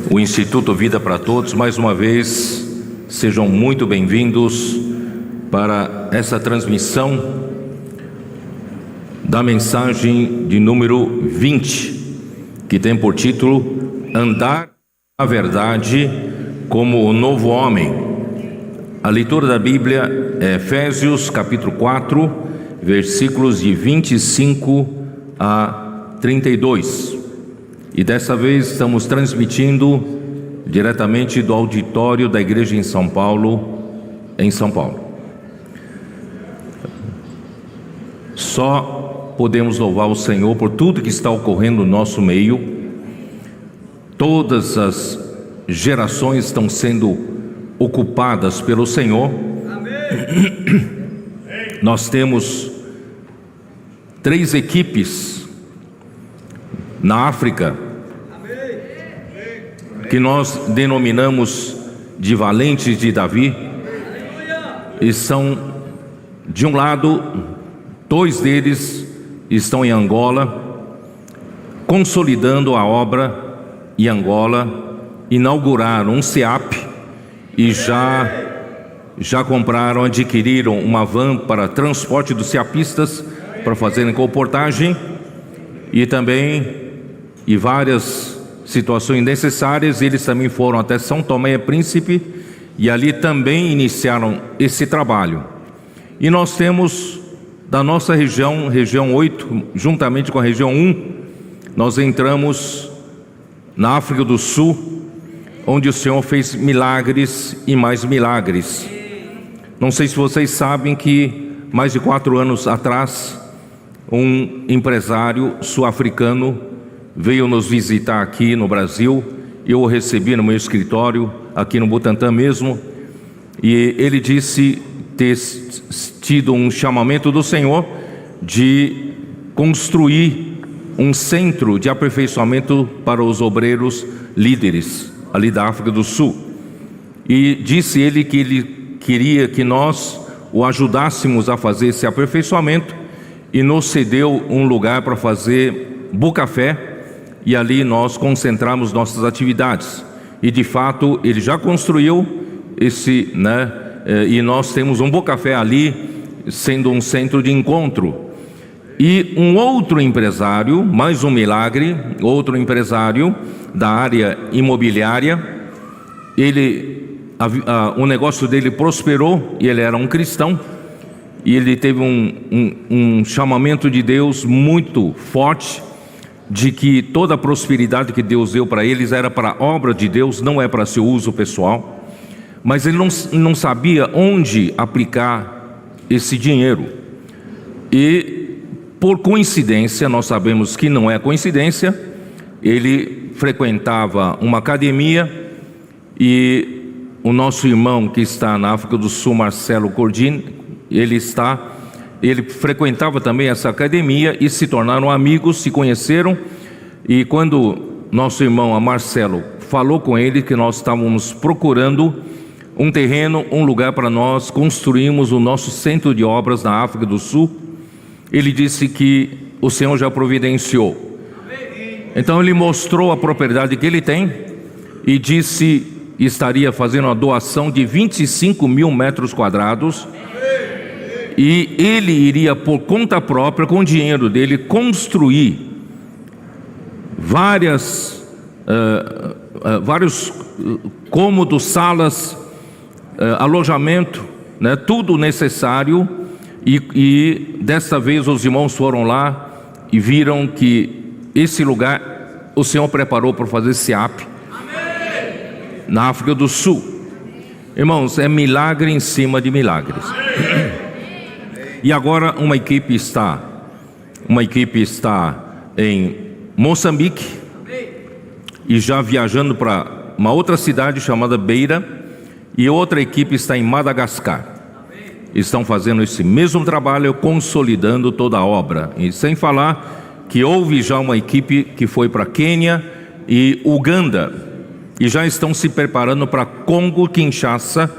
o Instituto Vida para Todos. Mais uma vez, sejam muito bem-vindos para essa transmissão da mensagem de número 20, que tem por título Andar na Verdade como o Novo Homem. A leitura da Bíblia é Efésios capítulo 4, versículos de 25 a 32. E dessa vez estamos transmitindo diretamente do auditório da igreja em São Paulo, Só podemos louvar o Senhor por tudo que está ocorrendo no nosso meio. Todas as gerações estão sendo ocupadas pelo Senhor. Amém. Nós temos 3 equipes na África, que nós denominamos de valentes de Davi, e são, de um lado, 2 deles estão em Angola, consolidando a obra em Angola, inauguraram um SEAP e já compraram, adquiriram uma van para transporte dos seapistas para fazerem comportagem, e várias situações necessárias. Eles também foram até São Tomé e Príncipe e ali também iniciaram esse trabalho. E nós temos da nossa região, região 8, juntamente com a região 1, nós entramos na África do Sul, onde o Senhor fez milagres e mais milagres. Não sei se vocês sabem que mais de 4 anos atrás, um empresário sul-africano veio nos visitar aqui no Brasil. Eu o recebi no meu escritório, aqui no Butantã mesmo, e ele disse ter tido um chamamento do Senhor de construir um centro de aperfeiçoamento para os obreiros líderes ali da África do Sul. E disse ele que ele queria que nós o ajudássemos a fazer esse aperfeiçoamento, e nos cedeu um lugar para fazer Bucafé, e ali nós concentramos nossas atividades. E de fato ele já construiu esse, e nós temos um Bucafé ali, sendo um centro de encontro. E um outro empresário, mais um milagre, outro empresário da área imobiliária, o negócio dele prosperou, e ele era um cristão, e ele teve um chamamento de Deus muito forte, de que toda a prosperidade que Deus deu para eles era para a obra de Deus, não é para seu uso pessoal. Mas ele não sabia onde aplicar esse dinheiro. E por coincidência, nós sabemos que não é coincidência, ele frequentava uma academia, e o nosso irmão que está na África do Sul, Marcelo Cordin, ele frequentava também essa academia e se tornaram amigos, se conheceram. E quando nosso irmão Marcelo falou com ele que nós estávamos procurando um terreno, um lugar para nós construirmos o nosso centro de obras na África do Sul, ele disse que o Senhor já providenciou. Então ele mostrou a propriedade que ele tem e disse que estaria fazendo uma doação de 25 mil metros quadrados, e ele iria por conta própria, com o dinheiro dele, construir vários cômodos, salas, alojamento, tudo necessário. E dessa vez os irmãos foram lá e viram que esse lugar o Senhor preparou para fazer SEAP na África do Sul. Irmãos, é milagre em cima de milagres. E agora uma equipe está em Moçambique, e já viajando para uma outra cidade chamada Beira, e outra equipe está em Madagascar. Estão fazendo esse mesmo trabalho, consolidando toda a obra. E sem falar que houve já uma equipe que foi para Quênia e Uganda, e já estão se preparando para Congo Kinshasa,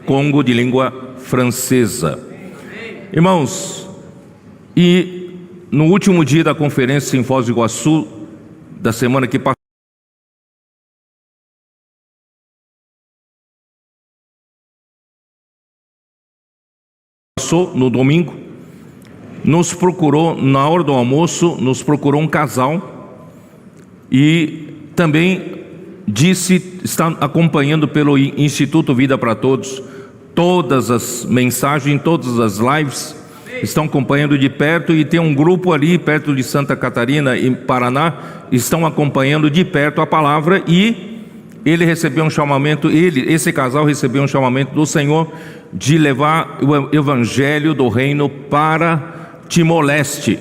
Congo de língua francesa. Irmãos, e no último dia da conferência em Foz do Iguaçu, da semana que passou, passou no domingo, nos procurou na hora do almoço, nos procurou um casal e também disse, está acompanhando pelo Instituto Vida para Todos, todas as mensagens, todas as lives, estão acompanhando de perto, e tem um grupo ali perto de Santa Catarina e Paraná, estão acompanhando de perto a palavra, e ele recebeu um chamamento, esse casal recebeu um chamamento do Senhor de levar o evangelho do reino para Timor-Leste.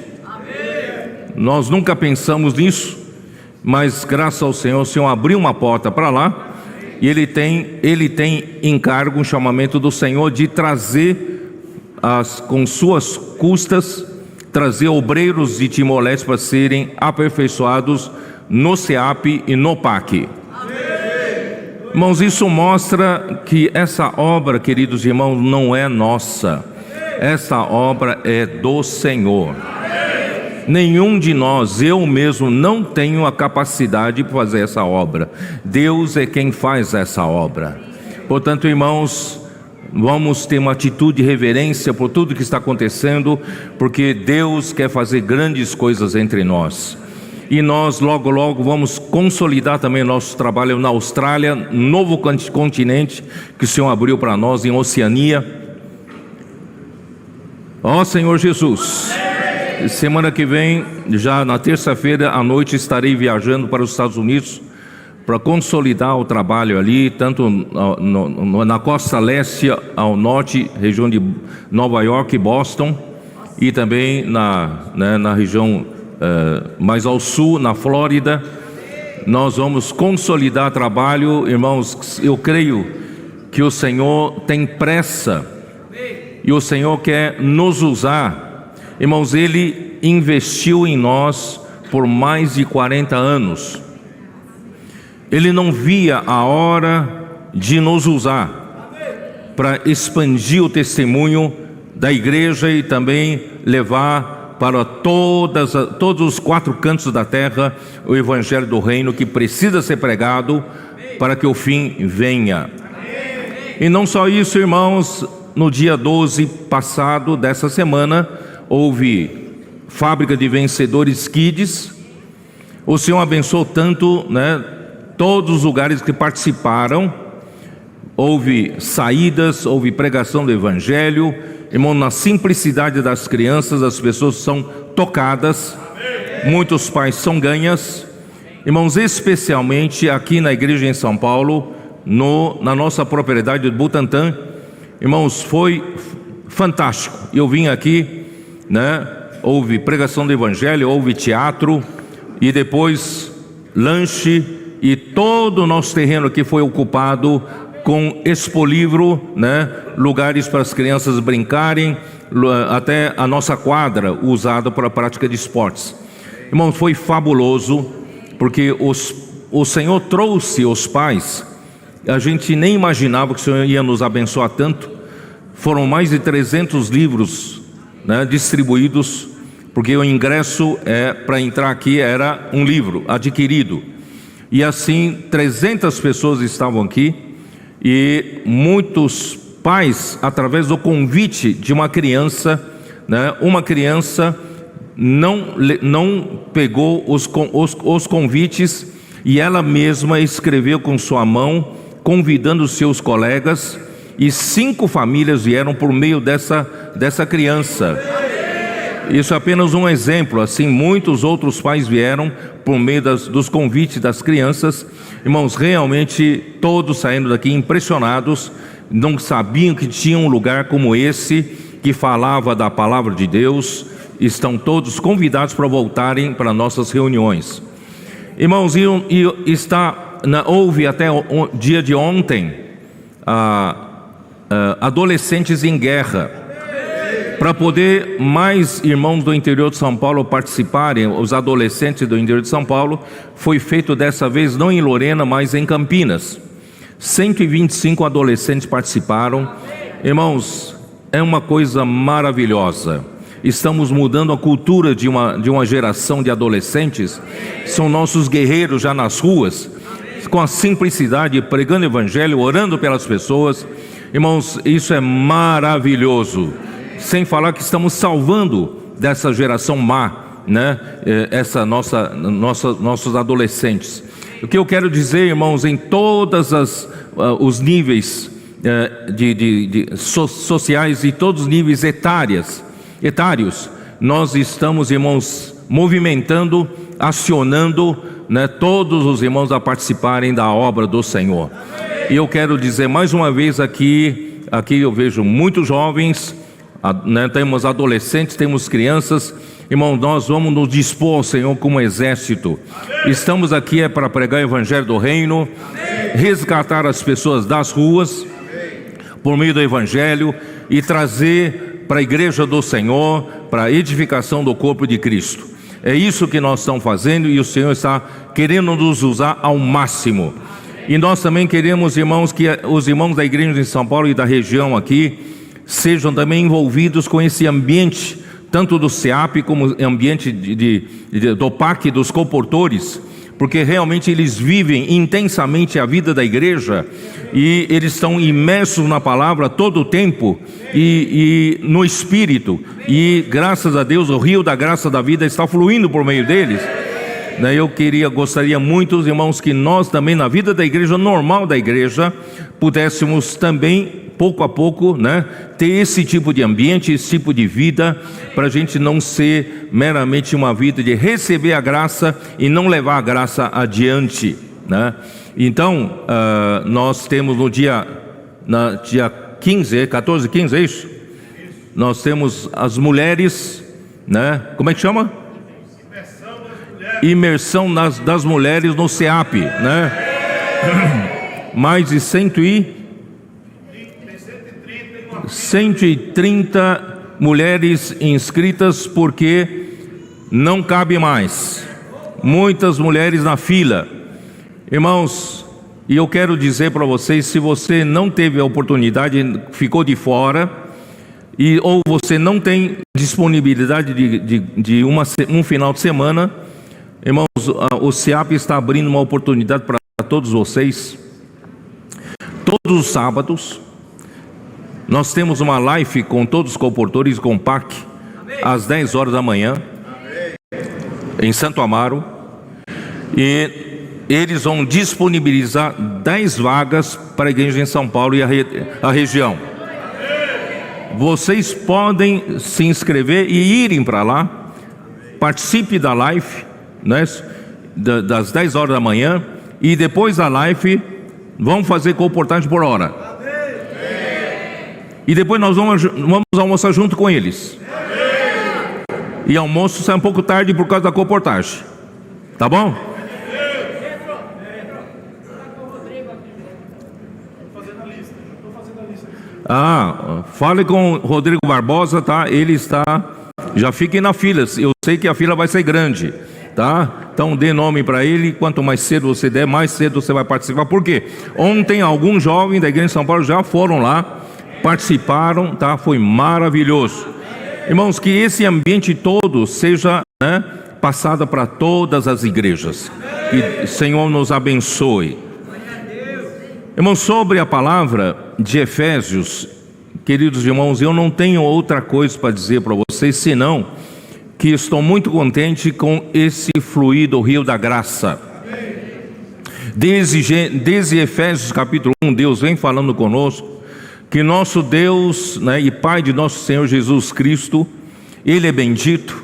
Nós nunca pensamos nisso, mas graças ao Senhor, o Senhor abriu uma porta para lá, e ele tem encargo, um chamamento do Senhor de trazer, com suas custas, trazer obreiros de Timor-Leste para serem aperfeiçoados no SEAP e no PAC. Irmãos, isso mostra que essa obra, queridos irmãos, não é nossa. Essa obra é do Senhor. Nenhum de nós, eu mesmo, não tenho a capacidade de fazer essa obra. Deus é quem faz essa obra. Portanto, irmãos, vamos ter uma atitude de reverência por tudo que está acontecendo, porque Deus quer fazer grandes coisas entre nós. E nós logo vamos consolidar também nosso trabalho na Austrália, novo continente que o Senhor abriu para nós, em Oceania. Ó Senhor Jesus, semana que vem, já na terça-feira à noite, estarei viajando para os Estados Unidos para consolidar o trabalho ali, tanto na costa leste ao norte, região de Nova York e Boston, e também na região mais ao sul, na Flórida. Nós vamos consolidar trabalho, irmãos. Eu creio que o Senhor tem pressa e o Senhor quer nos usar. Irmãos, Ele investiu em nós por mais de 40 anos. Ele não via a hora de nos usar para expandir o testemunho da igreja e também levar para todos os 4 cantos da terra o evangelho do reino, que precisa ser pregado para que o fim venha. E não só isso, irmãos. No dia 12 passado dessa semana, houve Fábrica de Vencedores Kids. O Senhor abençoou tanto, todos os lugares que participaram. Houve saídas, houve pregação do Evangelho. Irmão, na simplicidade das crianças, as pessoas são tocadas. Muitos pais são ganhas. Irmãos, especialmente aqui na igreja em São Paulo, na nossa propriedade de Butantã. Irmãos, foi fantástico. Eu vim aqui, houve pregação do Evangelho, houve teatro e depois lanche, e todo o nosso terreno aqui foi ocupado com expolivro, lugares para as crianças brincarem, até a nossa quadra usada para a prática de esportes. Irmãos, foi fabuloso, porque o Senhor trouxe os pais. A gente nem imaginava que o Senhor ia nos abençoar tanto. Foram mais de 300 livros distribuídos, porque o ingresso para entrar aqui era um livro adquirido. E assim, 300 pessoas estavam aqui, e muitos pais, através do convite de uma criança, uma criança não pegou os convites, e ela mesma escreveu com sua mão, convidando os seus colegas, e 5 famílias vieram por meio dessa criança. Isso é apenas um exemplo. Assim, muitos outros pais vieram por meio dos convites das crianças. Irmãos, realmente todos saindo daqui impressionados, não sabiam que tinha um lugar como esse, que falava da palavra de Deus. Estão todos convidados para voltarem para nossas reuniões. Irmãos, houve até o dia de ontem adolescentes em guerra. Para poder mais irmãos do interior de São Paulo participarem, os adolescentes do interior de São Paulo, foi feito dessa vez não em Lorena, mas em Campinas. 125 adolescentes participaram. Irmãos, é uma coisa maravilhosa. Estamos mudando a cultura de uma geração de adolescentes. São nossos guerreiros já nas ruas, com a simplicidade, pregando o evangelho, orando pelas pessoas. Irmãos, isso é maravilhoso. Sem falar que estamos salvando dessa geração má, né? Nossos adolescentes. O que eu quero dizer, irmãos, em todos os níveis sociais e todos os níveis etários, nós estamos, irmãos, movimentando, acionando, né, todos os irmãos a participarem da obra do Senhor. E eu quero dizer mais uma vez aqui eu vejo muitos jovens, né, temos adolescentes, temos crianças. Irmão, nós vamos nos dispor ao Senhor como exército. Estamos aqui para pregar o evangelho do reino, resgatar as pessoas das ruas por meio do evangelho e trazer para a igreja do Senhor, para a edificação do corpo de Cristo. É isso que nós estamos fazendo e o Senhor está querendo nos usar ao máximo. E nós também queremos, irmãos, que os irmãos da igreja de São Paulo e da região aqui sejam também envolvidos com esse ambiente, tanto do SEAP como ambiente do PAC, dos comportores, porque realmente eles vivem intensamente a vida da igreja e eles estão imersos na palavra todo o tempo e no Espírito, e graças a Deus o rio da graça da vida está fluindo por meio deles. Eu gostaria muito, os irmãos, que nós também na vida da igreja, normal da igreja, pudéssemos também pouco a pouco, né, ter esse tipo de ambiente, esse tipo de vida, para a gente não ser meramente uma vida de receber a graça e não levar a graça adiante, né? Então, nós temos no dia 14, 15, é isso? Nós temos as mulheres, né? Como é que chama? Imersão das mulheres no SEAP, né? Mais de 130 mulheres inscritas, porque não cabe mais. Muitas mulheres na fila. Irmãos, e eu quero dizer para vocês, se você não teve a oportunidade, ficou de fora, ou você não tem disponibilidade de um final de semana, irmãos, o SEAP está abrindo uma oportunidade para todos vocês. Todos os sábados nós temos uma live com todos os comportores, com o PAC, às 10 horas da manhã, em Santo Amaro, e eles vão disponibilizar 10 vagas para a igreja em São Paulo e a região. Vocês podem se inscrever e irem para lá, participe da live, né, das 10 horas da manhã, e depois da live vão fazer comportagem por hora. E depois nós vamos almoçar junto com eles. E almoço sai um pouco tarde por causa da comportagem. Tá bom? Fale com o Rodrigo Barbosa, tá? Ele está... Já fiquem na fila. Eu sei que a fila vai ser grande, tá? Então dê nome para ele. Quanto mais cedo você der, mais cedo você vai participar. Por quê? Ontem alguns jovens da igreja de São Paulo já foram lá, participaram, tá? Foi maravilhoso. Irmãos, que esse ambiente todo seja, né, passado para todas as igrejas. Que o Senhor nos abençoe. Irmãos, sobre a palavra de Efésios, queridos irmãos, eu não tenho outra coisa para dizer para vocês, senão que estou muito contente com esse fluir do rio da graça. Desde Efésios capítulo 1, Deus vem falando conosco que nosso Deus, né, e Pai de nosso Senhor Jesus Cristo, Ele é bendito,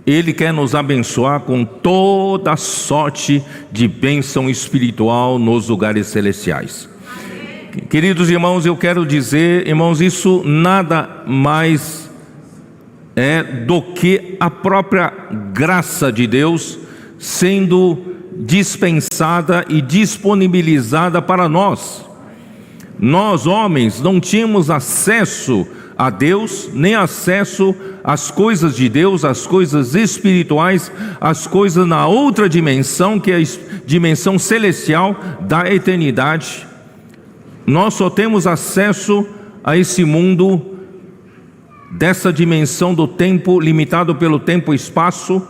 Ele quer nos abençoar com toda sorte de bênção espiritual nos lugares celestiais. Queridos irmãos, eu quero dizer, irmãos, isso nada mais é do que a própria graça de Deus sendo dispensada e disponibilizada para nós. Nós, homens, não tínhamos acesso a Deus, nem acesso às coisas de Deus, às coisas espirituais, às coisas na outra dimensão, que é a dimensão celestial da eternidade. Nós só temos acesso a esse mundo dessa dimensão do tempo, limitado pelo tempo e espaço,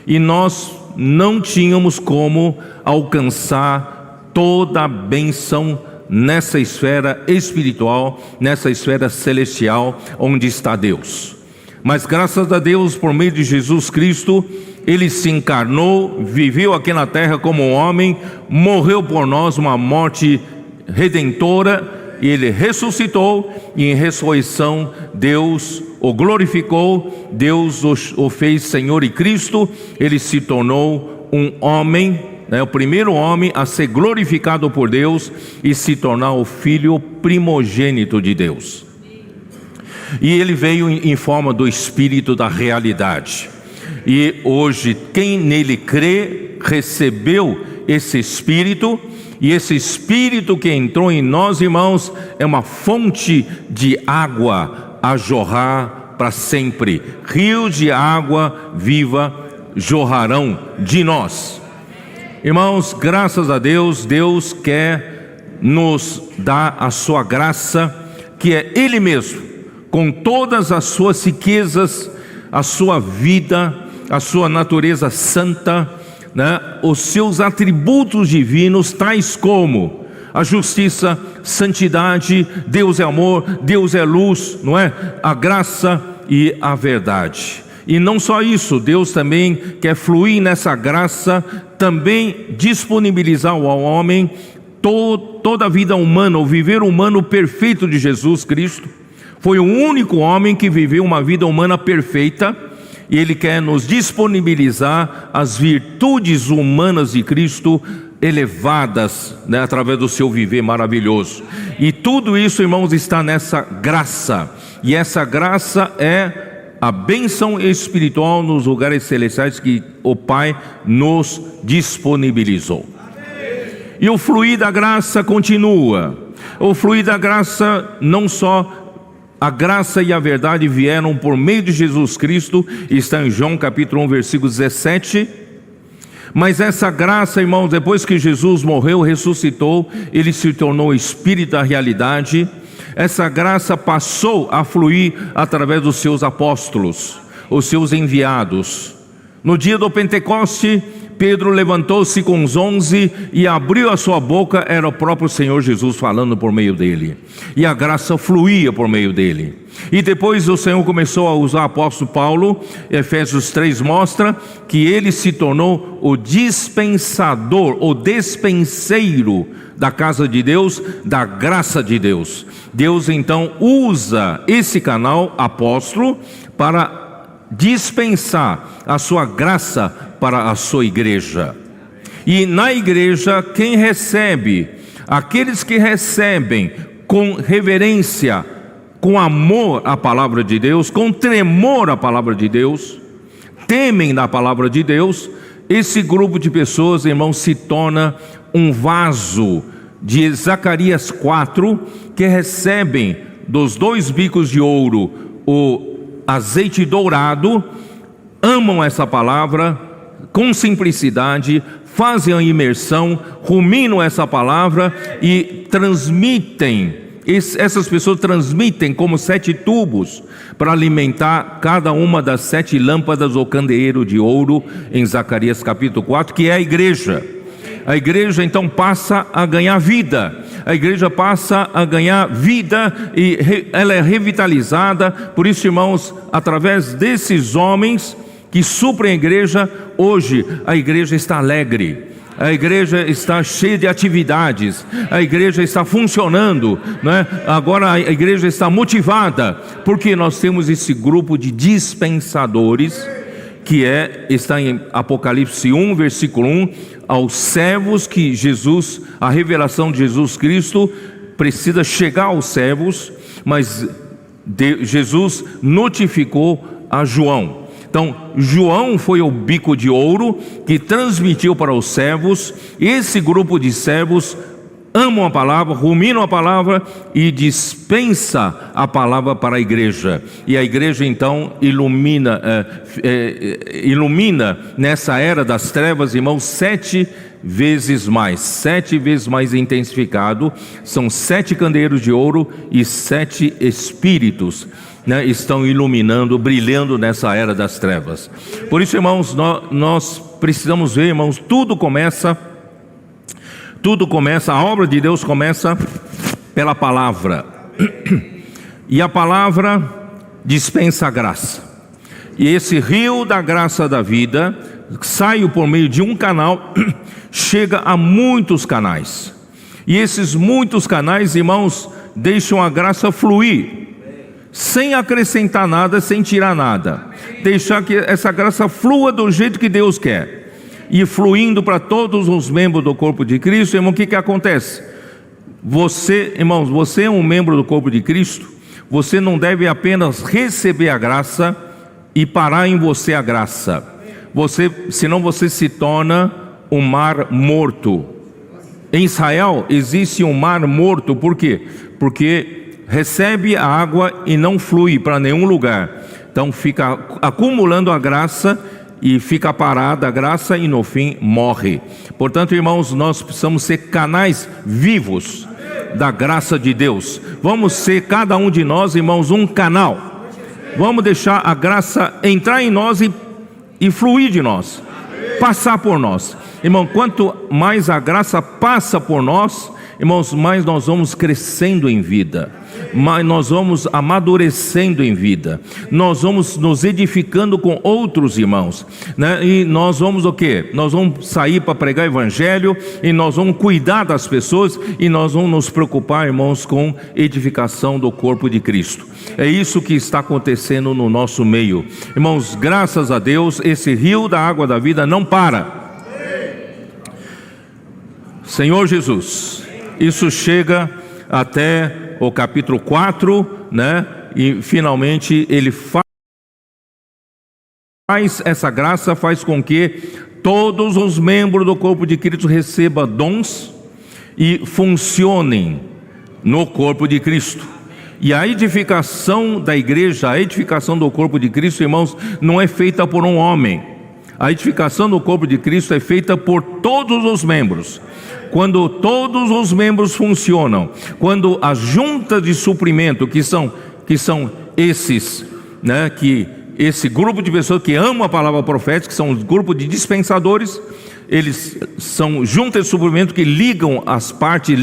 e nós não tínhamos como alcançar toda a bênção nessa esfera espiritual, nessa esfera celestial, onde está Deus. Mas graças a Deus, por meio de Jesus Cristo, Ele se encarnou, viveu aqui na terra como um homem, morreu por nós uma morte redentora, e Ele ressuscitou, e em ressurreição Deus o glorificou, Deus o fez Senhor e Cristo. Ele se tornou um homem, o primeiro homem a ser glorificado por Deus e se tornar o filho primogênito de Deus. E Ele veio em forma do Espírito da realidade. E hoje quem nele crê recebeu esse Espírito, e esse Espírito que entrou em nós, irmãos, é uma fonte de água a jorrar para sempre. Rios de água viva jorrarão de nós. Irmãos, graças a Deus, Deus quer nos dar a sua graça, que é Ele mesmo, com todas as suas riquezas, a sua vida, a sua natureza santa, os seus atributos divinos, tais como a justiça, santidade, Deus é amor, Deus é luz, não é? A graça e a verdade. E não só isso, Deus também quer fluir nessa graça, também disponibilizar ao homem toda a vida humana, o viver humano perfeito de Jesus Cristo. Foi o único homem que viveu uma vida humana perfeita, e Ele quer nos disponibilizar as virtudes humanas de Cristo elevadas, através do seu viver maravilhoso. E tudo isso, irmãos, está nessa graça, e essa graça é a bênção espiritual nos lugares celestiais que o Pai nos disponibilizou. E o fluir da graça continua. O fluir da graça, não só a graça e a verdade vieram por meio de Jesus Cristo, está em João capítulo 1, versículo 17. Mas essa graça, irmãos, depois que Jesus morreu, ressuscitou, Ele se tornou o Espírito da realidade. Essa graça passou a fluir através dos seus apóstolos, os seus enviados. No dia do Pentecoste, Pedro levantou-se com os 11 e abriu a sua boca, era o próprio Senhor Jesus falando por meio dele, e a graça fluía por meio dele. E depois o Senhor começou a usar o apóstolo Paulo. Efésios 3 mostra que ele se tornou o dispensador, o despenseiro da casa de Deus, da graça de Deus. Deus então usa esse canal apóstolo para dispensar a sua graça para a sua igreja. E na igreja, quem recebe, aqueles que recebem com reverência, com amor a palavra de Deus, com tremor a palavra de Deus, temem na palavra de Deus, esse grupo de pessoas, irmãos, se torna um vaso de Zacarias 4, que recebem dos 2 bicos de ouro o azeite dourado, amam essa palavra com simplicidade, fazem a imersão, ruminam essa palavra e transmitem. Essas pessoas transmitem como 7 tubos para alimentar cada uma das 7 lâmpadas ou candeeiro de ouro em Zacarias capítulo 4, que é a igreja. A igreja então passa a ganhar vida. A igreja passa a ganhar vida e ela é revitalizada. Por isso, irmãos, através desses homens que suprem a igreja, hoje a igreja está alegre, a igreja está cheia de atividades, a igreja está funcionando, né? Agora a igreja está motivada, porque nós temos esse grupo de dispensadores, que está em Apocalipse 1, versículo 1, aos servos que Jesus, a revelação de Jesus Cristo precisa chegar aos servos, mas Jesus notificou a João. Então, João foi o bico de ouro que transmitiu para os servos. Esse grupo de servos amam a palavra, ruminam a palavra e dispensa a palavra para a igreja. E a igreja então ilumina nessa era das trevas, irmãos, 7 vezes mais intensificado. São 7 candeeiros de ouro e 7 espíritos, estão iluminando, brilhando nessa era das trevas. Por isso, irmãos, nós precisamos ver, irmãos, tudo começa Tudo começa, a obra de Deus começa pela palavra. E a palavra dispensa a graça. E esse rio da graça da vida sai por meio de um canal, chega a muitos canais. E esses muitos canais, irmãos, deixam a graça fluir, sem acrescentar nada, sem tirar nada. Deixar que essa graça flua do jeito que Deus quer. E fluindo para todos os membros do corpo de Cristo, irmão, o que acontece? Você, irmãos, você é um membro do corpo de Cristo. Você não deve apenas receber a graça e parar em você a graça. Senão você se torna um mar morto. Em Israel existe um mar morto, por quê? Porque recebe a água e não flui para nenhum lugar. Então fica acumulando a graça e fica parada a graça e no fim morre. Portanto, irmãos, nós precisamos ser canais vivos da graça de Deus. Vamos ser, cada um de nós, irmãos, um canal. Vamos deixar a graça entrar em nós e fluir de nós, passar por nós. Irmão, quanto mais a graça passa por nós, irmãos, mais nós vamos crescendo em vida, mais nós vamos amadurecendo em vida, nós vamos nos edificando com outros irmãos, né? E nós vamos o quê? Nós vamos sair para pregar evangelho, e nós vamos cuidar das pessoas, e nós vamos nos preocupar, irmãos, com edificação do corpo de Cristo. É isso que está acontecendo no nosso meio. Irmãos, graças a Deus, esse rio da água da vida não para. Senhor Jesus, isso chega até o capítulo 4, né? E finalmente ele faz essa graça, faz com que todos os membros do corpo de Cristo recebam dons e funcionem no corpo de Cristo. E a edificação da igreja, a edificação do corpo de Cristo, irmãos, não é feita por um homem. A edificação do corpo de Cristo é feita por todos os membros. Quando todos os membros funcionam, quando a junta de suprimento, que são esses, né, esse grupo de pessoas que amam a palavra profética, que são os grupos de dispensadores, eles são juntas de suprimento que ligam as partes,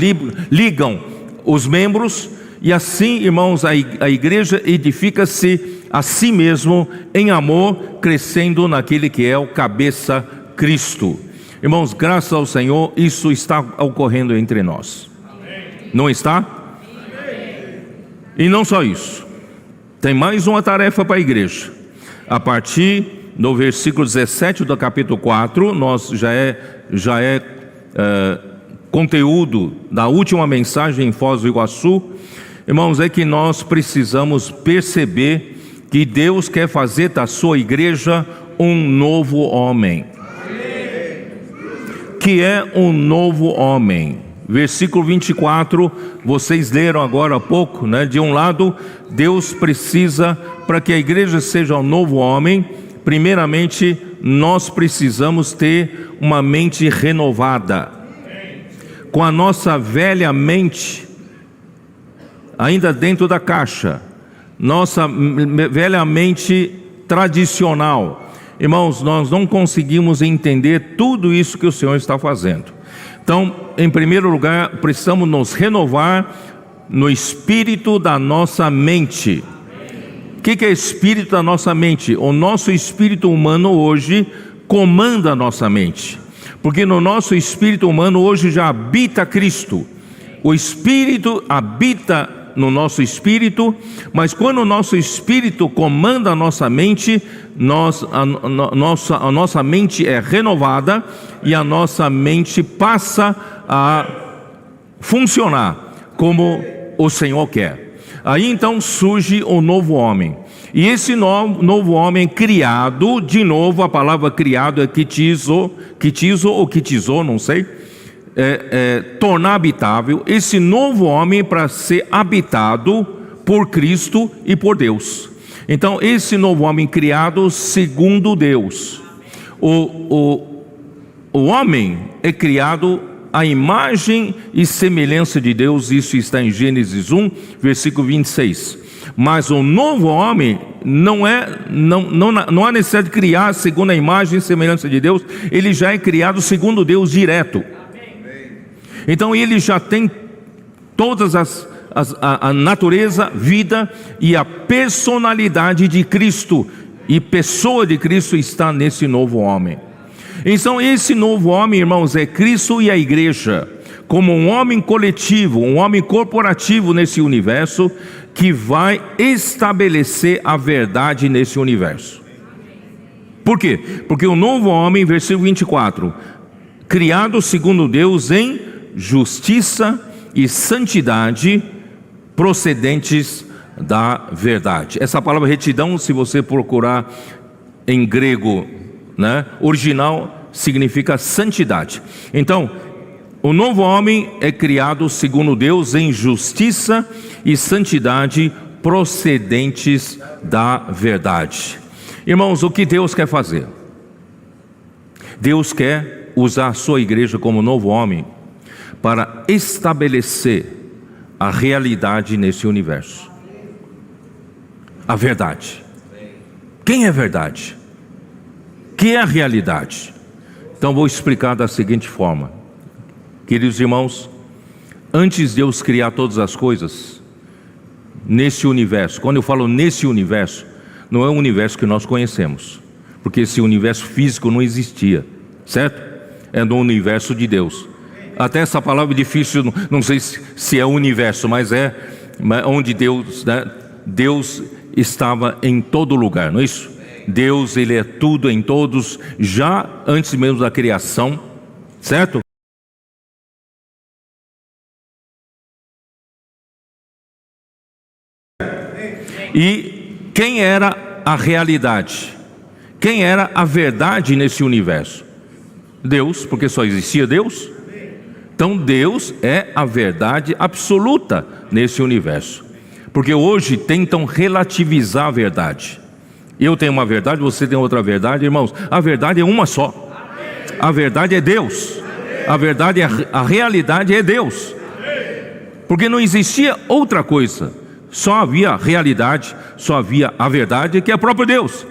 ligam os membros, e assim, irmãos, a igreja edifica-se a si mesmo em amor, crescendo naquele que é o cabeça, Cristo. Irmãos, graças ao Senhor, isso está ocorrendo entre nós. Amém. Não está? Amém. E não só isso, tem mais uma tarefa para a igreja. A partir do versículo 17 do capítulo 4, nós já é conteúdo da última mensagem em Foz do Iguaçu. Irmãos, é que nós precisamos perceber que Deus quer fazer da sua igreja um novo homem. Que é um novo homem. Versículo 24, vocês leram agora há pouco, né? De um lado, Deus precisa, para que a igreja seja um novo homem, primeiramente, nós precisamos ter uma mente renovada. Com a nossa velha mente ainda dentro da caixa, nossa velha mente tradicional. Irmãos, nós não conseguimos entender tudo isso que o Senhor está fazendo. Então, em primeiro lugar, precisamos nos renovar no espírito da nossa mente. O que é espírito da nossa mente? O nosso espírito humano hoje comanda a nossa mente, porque no nosso espírito humano hoje já habita Cristo. O Espírito habita no nosso espírito, mas quando o nosso espírito comanda a nossa mente, a nossa mente é renovada e a nossa mente passa a funcionar como o Senhor quer. Aí então surge o novo homem, e esse novo homem criado, de novo a palavra criado é kitizo ou kitizô, não sei, tornar habitável. Esse novo homem para ser habitado por Cristo e por Deus. Então esse novo homem criado segundo Deus. O homem é criado à imagem e semelhança de Deus. Isso está em Gênesis 1, versículo 26. Mas o novo homem não há necessidade de criar segundo a imagem e semelhança de Deus. Ele já é criado segundo Deus direto. Então ele já tem todas a natureza, vida e a personalidade de Cristo, e pessoa de Cristo está nesse novo homem. Então esse novo homem, irmãos, é Cristo e a igreja, como um homem coletivo, um homem corporativo nesse universo, que vai estabelecer a verdade nesse universo. Por quê? Porque o novo homem, versículo 24, criado segundo Deus em justiça e santidade, procedentes da verdade. Essa palavra retidão, se você procurar em grego, original, significa santidade. Então, o novo homem é criado segundo Deus em justiça e santidade, procedentes da verdade. Irmãos, o que Deus quer fazer? Deus quer usar a sua igreja como novo homem para estabelecer a realidade nesse universo. A verdade. Quem é a verdade? Que é a realidade? Então vou explicar da seguinte forma. Queridos irmãos, antes de Deus criar todas as coisas nesse universo, quando eu falo nesse universo, não é o universo que nós conhecemos, porque esse universo físico não existia, certo? É no universo de Deus. Até essa palavra é difícil, não sei se é o universo, mas é onde Deus, Deus estava em todo lugar, não é isso? Deus, Ele é tudo em todos, já antes mesmo da criação, certo? E quem era a realidade? Quem era a verdade nesse universo? Deus, porque só existia Deus. Então Deus é a verdade absoluta nesse universo. Porque hoje tentam relativizar a verdade. Eu tenho uma verdade, você tem outra verdade, irmãos. A verdade é uma só. A verdade é Deus. A verdade, a realidade é Deus. Porque não existia outra coisa. Só havia realidade, só havia a verdade, que é o próprio Deus.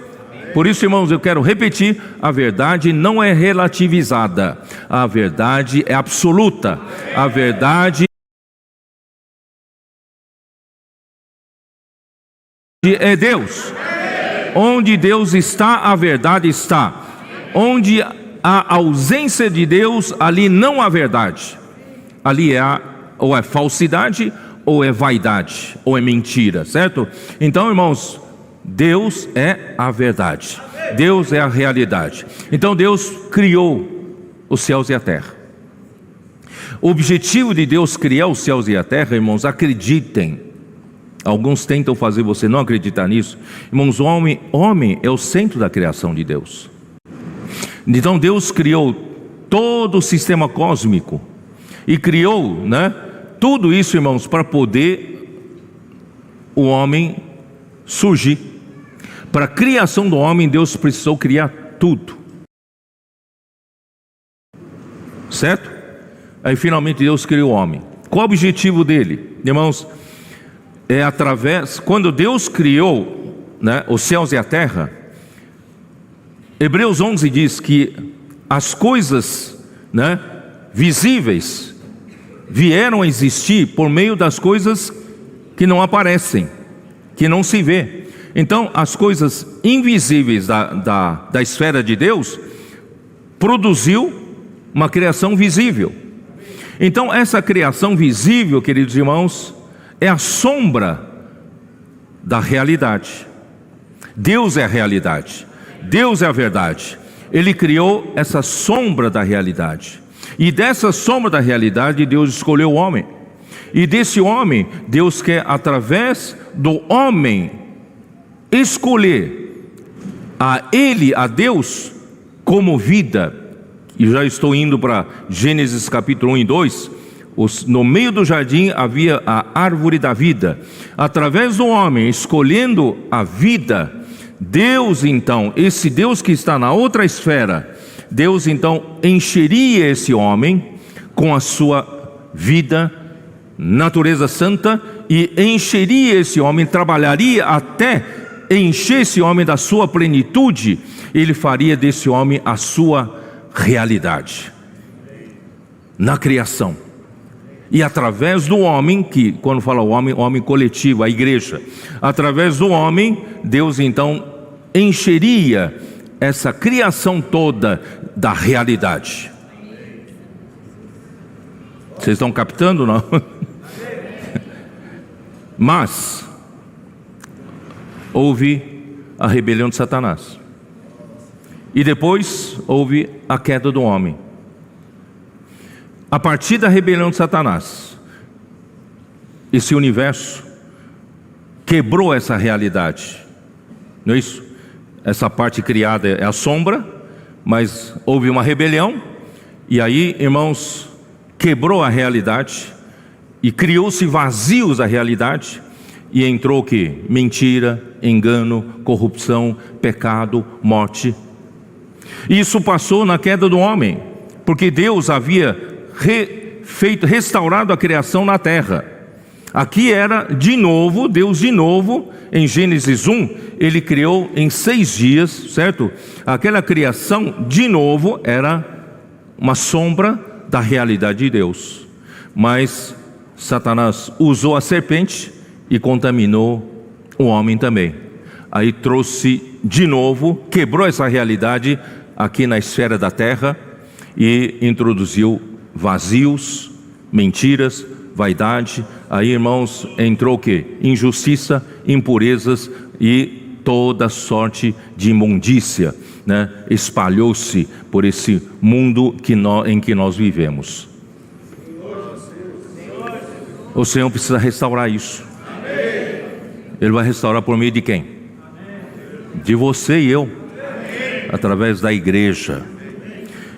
Por isso, irmãos, eu quero repetir, a verdade não é relativizada. A verdade é absoluta. A verdade é Deus. Onde Deus está, a verdade está. Onde há ausência de Deus, ali não há verdade. Ali ou é falsidade, ou é vaidade, ou é mentira, certo? Então, irmãos, Deus é a verdade. Deus é a realidade. Então Deus criou os céus e a terra. O objetivo de Deus criar os céus e a terra, irmãos, acreditem. Alguns tentam fazer você não acreditar nisso. Irmãos, o homem é o centro da criação de Deus. Então Deus criou todo o sistema cósmico. E criou, tudo isso, irmãos, para poder o homem surgir. Para a criação do homem, Deus precisou criar tudo. Certo? Aí finalmente Deus criou o homem. Qual o objetivo dele? Irmãos, quando Deus criou os céus e a terra, Hebreus 11 diz que as coisas visíveis vieram a existir por meio das coisas que não aparecem, que não se vê. Então as coisas invisíveis da esfera de Deus produziu uma criação visível. Então essa criação visível, queridos irmãos, é a sombra da realidade. Deus é a realidade, Deus é a verdade. Ele criou essa sombra da realidade. E dessa sombra da realidade, Deus escolheu o homem. E desse homem, Deus quer, através do homem, escolher a Deus, como vida. E já estou indo para Gênesis capítulo 1 e 2. No meio do jardim havia a árvore da vida. Através do homem, escolhendo a vida, Deus então, esse Deus que está na outra esfera, Deus então encheria esse homem com a sua vida, natureza santa, e encheria esse homem, trabalharia até encher esse homem da sua plenitude. Ele faria desse homem a sua realidade na criação. E através do homem, que quando fala o homem coletivo, a igreja, através do homem, Deus então encheria essa criação toda da realidade. Vocês estão captando, não? Mas houve a rebelião de Satanás. E depois houve a queda do homem. A partir da rebelião de Satanás, esse universo quebrou essa realidade. Não é isso? Essa parte criada é a sombra, mas houve uma rebelião, e aí, irmãos, quebrou a realidade, e criou-se vazios da realidade, e entrou o quê? Mentira, engano, corrupção, pecado, morte. E isso passou na queda do homem, porque Deus havia restaurado a criação na terra. Aqui era de novo, Deus de novo, em Gênesis 1, Ele criou em 6 dias, certo? Aquela criação de novo era uma sombra da realidade de Deus. Mas Satanás usou a serpente e contaminou o homem também. Aí trouxe de novo, quebrou essa realidade aqui na esfera da terra e introduziu vazios, mentiras, vaidade. Aí, irmãos, entrou o quê? Injustiça, impurezas e toda sorte de imundícia, né? Espalhou-se por esse mundo em que nós vivemos. O Senhor precisa restaurar isso. Ele vai restaurar por meio de quem? De você e eu, através da igreja.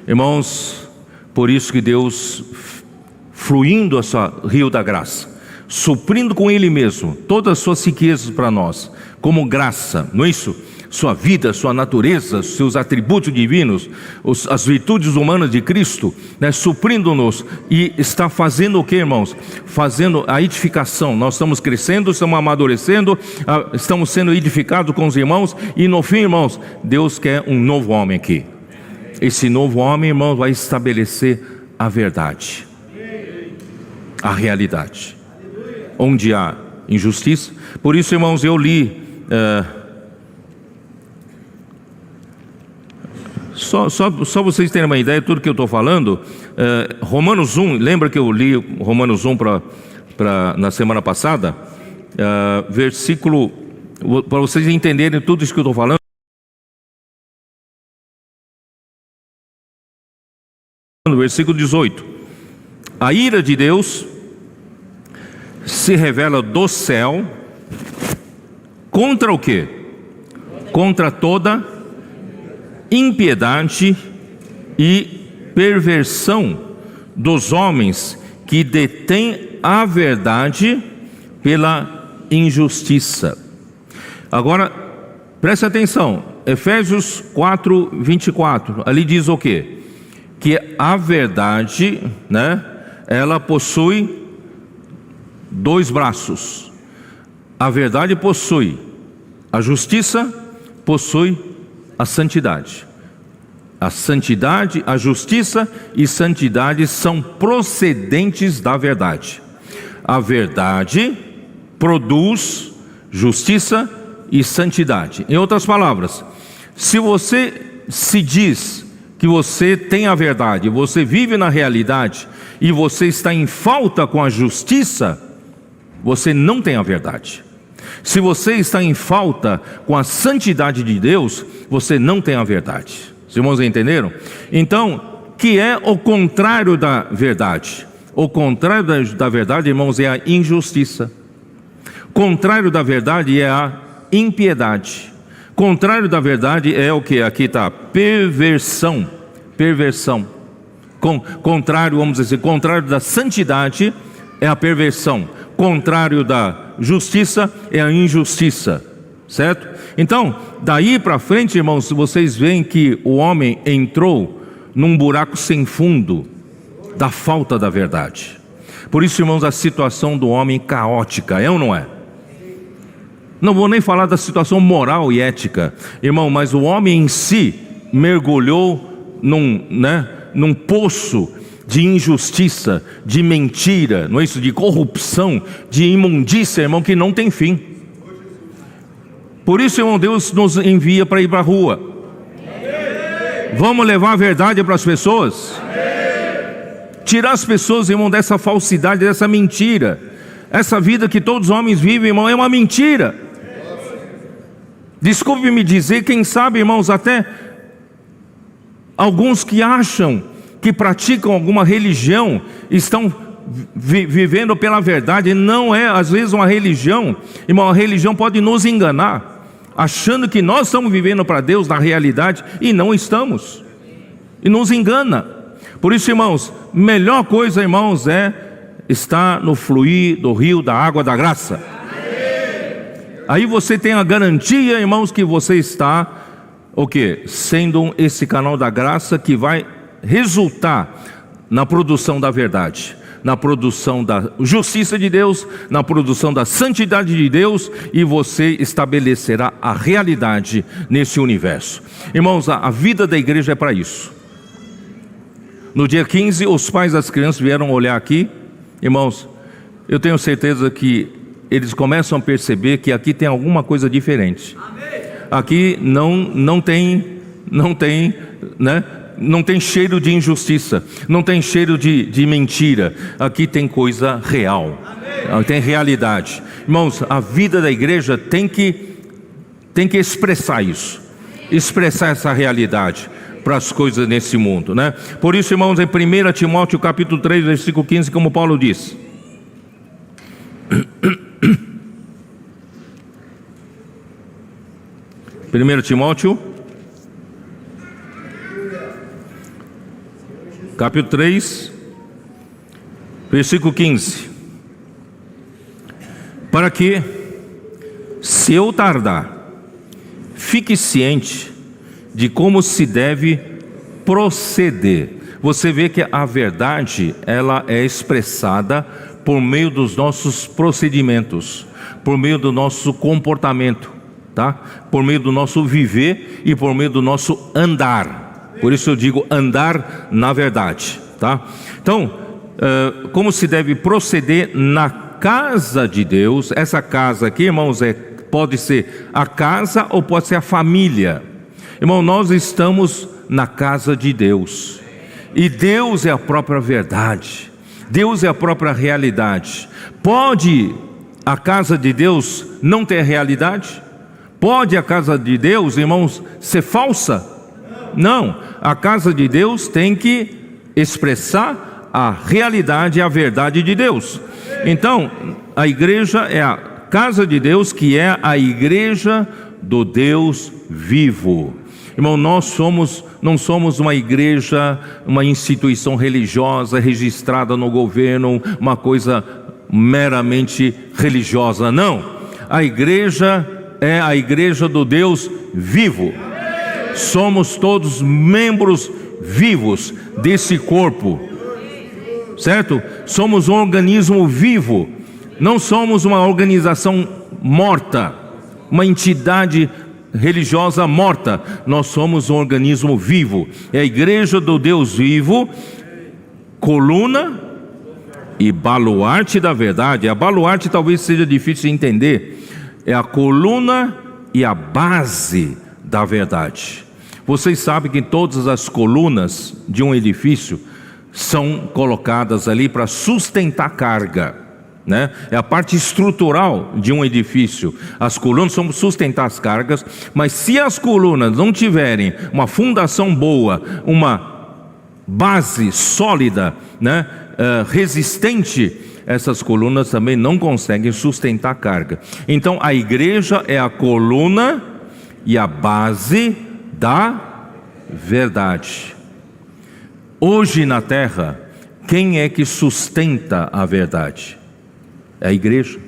Irmãos, por isso que Deus, fluindo essa rio da graça, suprindo com Ele mesmo todas as suas riquezas para nós, como graça, não é isso? Sua vida, sua natureza, seus atributos divinos, as virtudes humanas de Cristo, né, suprindo-nos, e está fazendo o que, irmãos? Fazendo a edificação. Nós estamos crescendo, estamos amadurecendo, estamos sendo edificados com os irmãos, e no fim, irmãos, Deus quer um novo homem aqui. Esse novo homem, irmãos, vai estabelecer a verdade, a realidade, onde há injustiça. Por isso, irmãos, eu li só vocês terem uma ideia de tudo que eu estou falando. Romanos 1, lembra que eu li Romanos 1 na semana passada? Versículo, para vocês entenderem tudo isso que eu estou falando. Versículo 18: a ira de Deus se revela do céu contra o quê? Contra toda impiedade e perversão dos homens que detêm a verdade pela injustiça. Agora, preste atenção, Efésios 4, 24, ali diz o quê? Que a verdade, né, ela possui 2 braços. A verdade possui a justiça, possui a santidade. A santidade, a justiça e santidade são procedentes da verdade. A verdade produz justiça e santidade. Em outras palavras, se você se diz que você tem a verdade, você vive na realidade e você está em falta com a justiça, você não tem a verdade. Se você está em falta com a santidade de Deus, você não tem a verdade. Os irmãos entenderam? Então, que é o contrário da verdade? O contrário da verdade, irmãos, é a injustiça. Contrário da verdade é a impiedade. Contrário da verdade é o que? Aqui está, perversão. Perversão. Contrário, vamos dizer, contrário da santidade é a perversão. Contrário da justiça é a injustiça. Certo? Então, daí para frente, irmãos, vocês veem que o homem entrou num buraco sem fundo da falta da verdade. Por isso, irmãos, a situação do homem caótica, é ou não é? Não vou nem falar da situação moral e ética, irmão, mas o homem em si mergulhou num poço de injustiça, de mentira, não é isso? De corrupção, de imundícia, irmão, que não tem fim. Por isso, irmão, Deus nos envia para ir para a rua. Vamos levar a verdade para as pessoas? Tirar as pessoas, irmão, dessa falsidade, dessa mentira. Essa vida que todos os homens vivem, irmão, é uma mentira. Desculpe-me dizer, quem sabe, irmãos, até alguns que acham que praticam alguma religião estão vivendo pela verdade. Não é, às vezes, uma religião, irmão, a religião pode nos enganar, achando que nós estamos vivendo para Deus na realidade, e não estamos, e nos engana. Por isso, irmãos, melhor coisa, irmãos, é estar no fluir do rio da água da graça. Aí você tem a garantia, irmãos, que você está, o quê? Sendo esse canal da graça que vai resultar na produção da verdade, na produção da justiça de Deus, na produção da santidade de Deus, e você estabelecerá a realidade nesse universo. Irmãos, a vida da igreja é para isso. No dia 15, os pais das crianças vieram olhar aqui. Irmãos, eu tenho certeza que eles começam a perceber que aqui tem alguma coisa diferente. Aqui não tem, né? Não tem cheiro de injustiça, não tem cheiro de mentira. Aqui tem coisa real, tem realidade. Irmãos, a vida da igreja tem que expressar isso, expressar essa realidade para as coisas nesse mundo, né? Por isso, irmãos, em 1 Timóteo capítulo 3, versículo 15, como Paulo diz: 1 Timóteo capítulo 3, versículo 15: para que, se eu tardar, fique ciente de como se deve proceder. Você vê que a verdade, ela é expressada por meio dos nossos procedimentos, por meio do nosso comportamento, tá? Por meio do nosso viver e por meio do nosso andar. Por isso eu digo andar na verdade, tá? Então, como se deve proceder na casa de Deus? Essa casa aqui, irmãos, pode ser a casa ou pode ser a família. Irmão, nós estamos na casa de Deus, e Deus é a própria verdade, Deus é a própria realidade. Pode a casa de Deus não ter realidade? Pode a casa de Deus, irmãos, ser falsa? Não, a casa de Deus tem que expressar a realidade e a verdade de Deus. Então, a igreja é a casa de Deus, que é a igreja do Deus vivo. Irmão, nós não somos uma igreja, uma instituição religiosa registrada no governo, uma coisa meramente religiosa, não. A igreja é a igreja do Deus vivo. Somos todos membros vivos desse corpo, certo? Somos um organismo vivo, não somos uma organização morta, uma entidade religiosa morta. Nós somos um organismo vivo, é a igreja do Deus vivo, coluna e baluarte da verdade. A baluarte talvez seja difícil de entender, é a coluna e a base da verdade. Vocês sabem que todas as colunas de um edifício são colocadas ali para sustentar carga, né? É a parte estrutural de um edifício. As colunas são sustentar as cargas, mas se as colunas não tiverem uma fundação boa, uma base sólida, né, resistente, essas colunas também não conseguem sustentar a carga. Então a igreja é a coluna e a base da verdade. Hoje na terra, quem é que sustenta a verdade? É a igreja.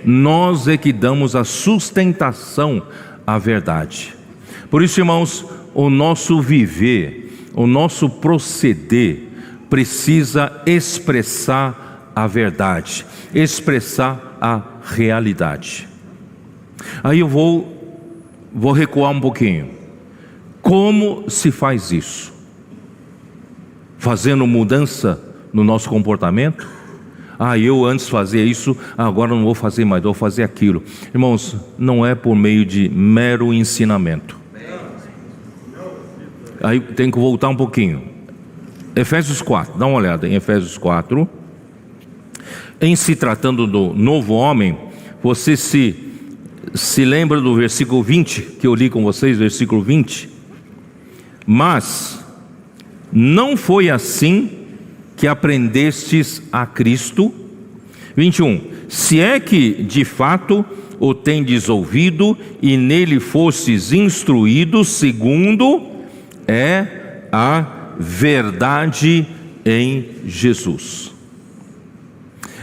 Nós é que damos a sustentação à verdade. Por isso, irmãos, o nosso viver, o nosso proceder precisa expressar a verdade, expressar a realidade. Aí eu vou recuar um pouquinho. Como se faz isso? fazendo mudança no nosso comportamento. Eu antes fazia isso, agora não vou fazer mais, vou fazer aquilo. Irmãos, não é por meio de mero ensinamento. Aí tem que voltar um pouquinho. Efésios 4, dá uma olhada em Efésios 4. Em se tratando do novo homem, você se lembra do versículo 20, que eu li com vocês, versículo 20? Mas não foi assim que aprendestes a Cristo. 21. Se é que de fato o tendes ouvido e nele fostes instruídos, segundo é a verdade em Jesus.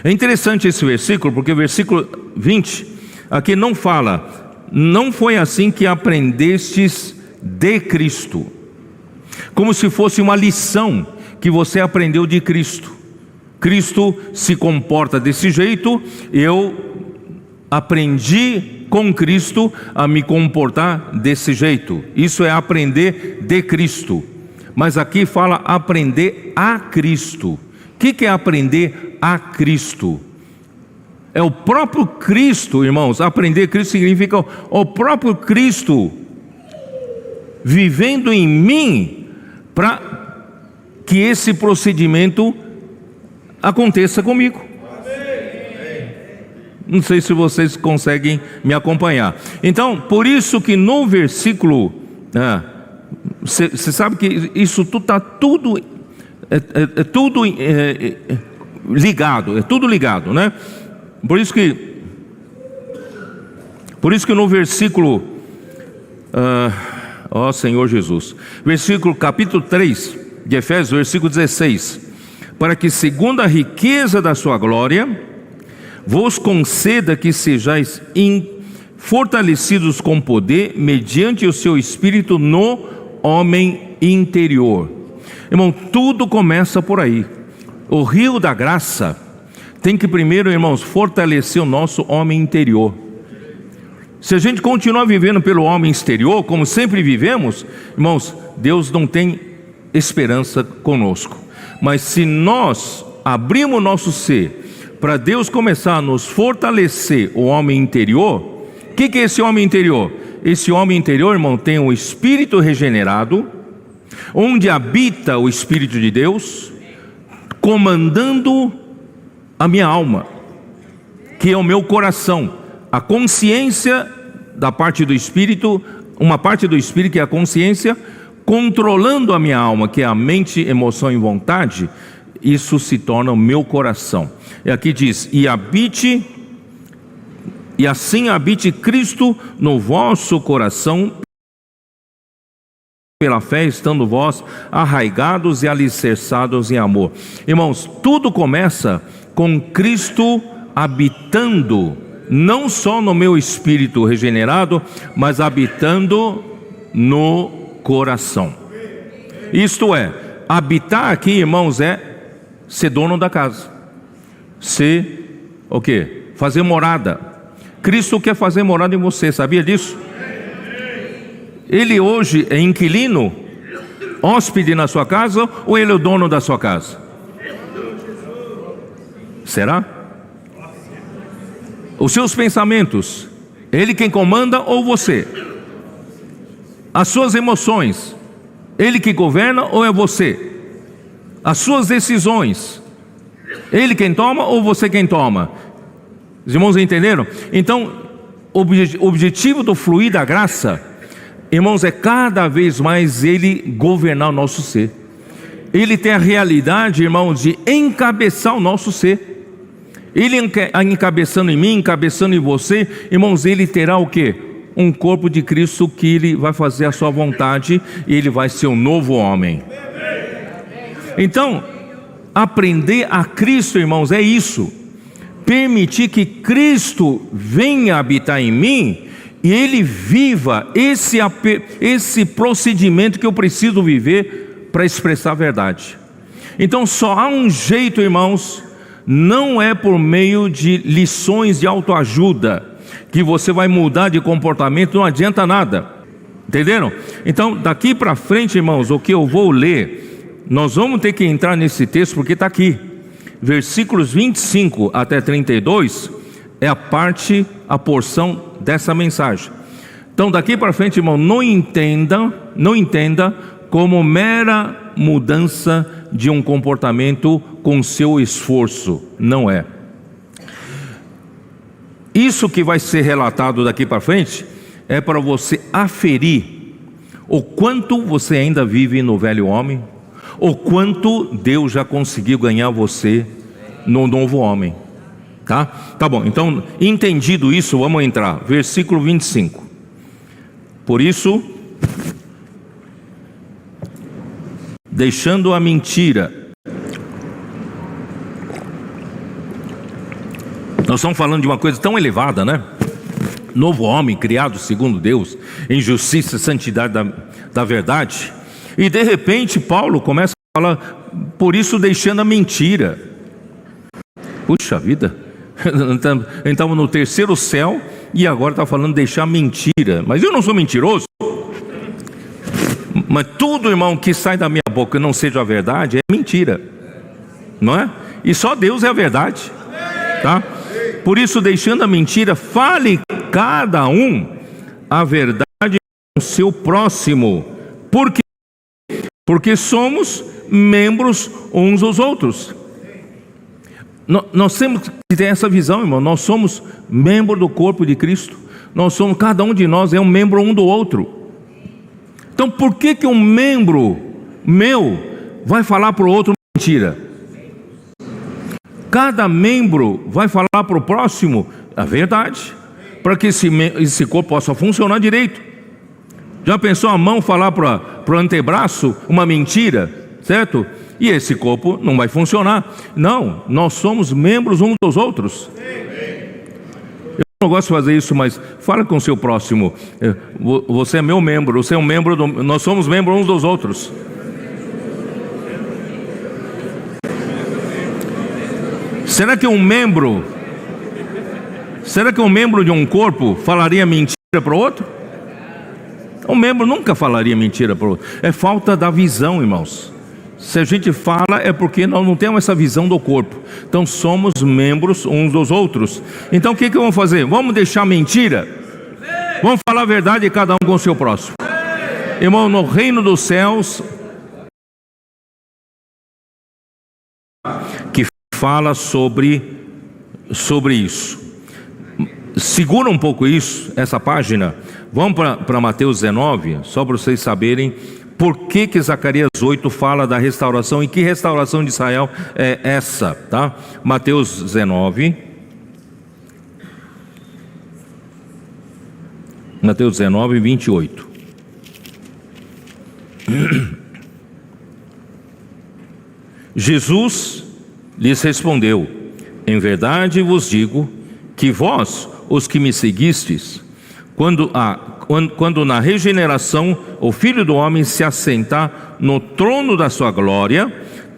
É interessante esse versículo, porque o versículo 20 aqui não fala, não foi assim que aprendestes de Cristo, como se fosse uma lição que você aprendeu de Cristo. Cristo se comporta desse jeito, eu aprendi com Cristo a me comportar desse jeito. Isso é aprender de Cristo. Mas aqui fala aprender a Cristo. O que é aprender a Cristo? É o próprio Cristo, irmãos. Aprender a Cristo significa o próprio Cristo vivendo em mim, para que esse procedimento aconteça comigo. Não sei se vocês conseguem me acompanhar. Então, por isso que no versículo, você sabe que isso tudo está tudo ligado, é tudo ligado, né? Por isso que no versículo, Senhor Jesus, versículo capítulo 3 de Efésios, versículo 16, para que segundo a riqueza da sua glória, vos conceda que sejais fortalecidos com poder, mediante o seu Espírito no homem interior. Irmão, tudo começa por aí. O rio da graça tem que primeiro, irmãos, fortalecer o nosso homem interior. Se a gente continuar vivendo pelo homem exterior, como sempre vivemos, irmãos, Deus não tem esperança conosco. Mas se nós abrirmos o nosso ser para Deus começar a nos fortalecer o homem interior, o que é esse homem interior? Esse homem interior, irmão, tem um espírito regenerado, onde habita o Espírito de Deus, comandando a minha alma, que é o meu coração, a consciência da parte do Espírito, uma parte do Espírito que é a consciência, controlando a minha alma, que é a mente, emoção e vontade. Isso se torna o meu coração. E aqui diz, e assim habite Cristo no vosso coração, pela fé, estando vós arraigados e alicerçados em amor. Irmãos, tudo começa com Cristo habitando, não só no meu espírito regenerado, mas habitando no coração. Isto é, habitar aqui, irmãos, é ser dono da casa. Ser o quê? Fazer morada. Cristo quer fazer morada em você, sabia disso? Ele hoje é inquilino, hóspede na sua casa, ou ele é o dono da sua casa? Será? Os seus pensamentos, ele quem comanda ou você? As suas emoções, ele que governa ou é você? As suas decisões, ele quem toma ou você quem toma? Os irmãos entenderam? Então, o objetivo do fluir da graça, irmãos, é cada vez mais ele governar o nosso ser. Ele tem a realidade, irmãos, de encabeçar o nosso ser. Ele encabeçando em mim, encabeçando em você, irmãos, ele terá o quê? Um corpo de Cristo que ele vai fazer a sua vontade e ele vai ser um novo homem. Então, aprender a Cristo, irmãos, é isso. Permitir que Cristo venha habitar em mim e ele viva esse procedimento que eu preciso viver para expressar a verdade. Então só há um jeito, irmãos, não é por meio de lições de autoajuda que você vai mudar de comportamento, não adianta nada. Entenderam? Então daqui para frente, irmãos, o que eu vou ler nós vamos ter que entrar nesse texto porque está aqui. Versículos 25 até 32 é a porção dessa mensagem. Então daqui para frente, irmão, não entenda como mera mudança de um comportamento com seu esforço. Não é. Isso que vai ser relatado daqui para frente é para você aferir o quanto você ainda vive no velho homem, o quanto Deus já conseguiu ganhar você no novo homem. Tá bom, então entendido isso, vamos entrar. Versículo 25. Por isso, deixando a mentira. Nós estamos falando de uma coisa tão elevada, né? Novo homem, criado segundo Deus, em justiça e santidade da verdade. E de repente Paulo começa a falar, por isso deixando a mentira. Puxa vida, estamos no terceiro céu e agora está falando deixar a mentira. Mas eu não sou mentiroso. Mas tudo, irmão, que sai da minha boca e não seja a verdade, é mentira. Não é? E só Deus é a verdade. Tá? Por isso, deixando a mentira, fale cada um a verdade com seu próximo. Por quê? Porque somos membros uns dos outros. Nós temos que ter essa visão, irmão. Nós somos membros do corpo de Cristo. Cada um de nós é um membro um do outro. Então por que um membro meu vai falar para o outro mentira? Cada membro vai falar para o próximo a verdade, para que esse corpo possa funcionar direito. Já pensou a mão falar para o antebraço uma mentira, certo? E esse corpo não vai funcionar. Não, nós somos membros uns dos outros. Eu não gosto de fazer isso, mas fala com o seu próximo. Você é meu membro, você é um membro, nós somos membros uns dos outros. Será que um membro de um corpo falaria mentira para o outro? Um membro nunca falaria mentira para o outro. É falta da visão, irmãos. Se a gente fala é porque nós não temos essa visão do corpo. Então somos membros uns dos outros. Então o que vamos fazer? Vamos deixar mentira? Vamos falar a verdade cada um com o seu próximo. Irmão, no reino dos céus, que fala sobre isso. Segura um pouco essa página. Vamos para Mateus 19, só para vocês saberem por que Zacarias 8 fala da restauração e que restauração de Israel é essa, tá? Mateus 19. Mateus 19, 28. Jesus lhes respondeu: em verdade vos digo que vós, os que me seguistes, quando na regeneração o Filho do Homem se assentar no trono da sua glória,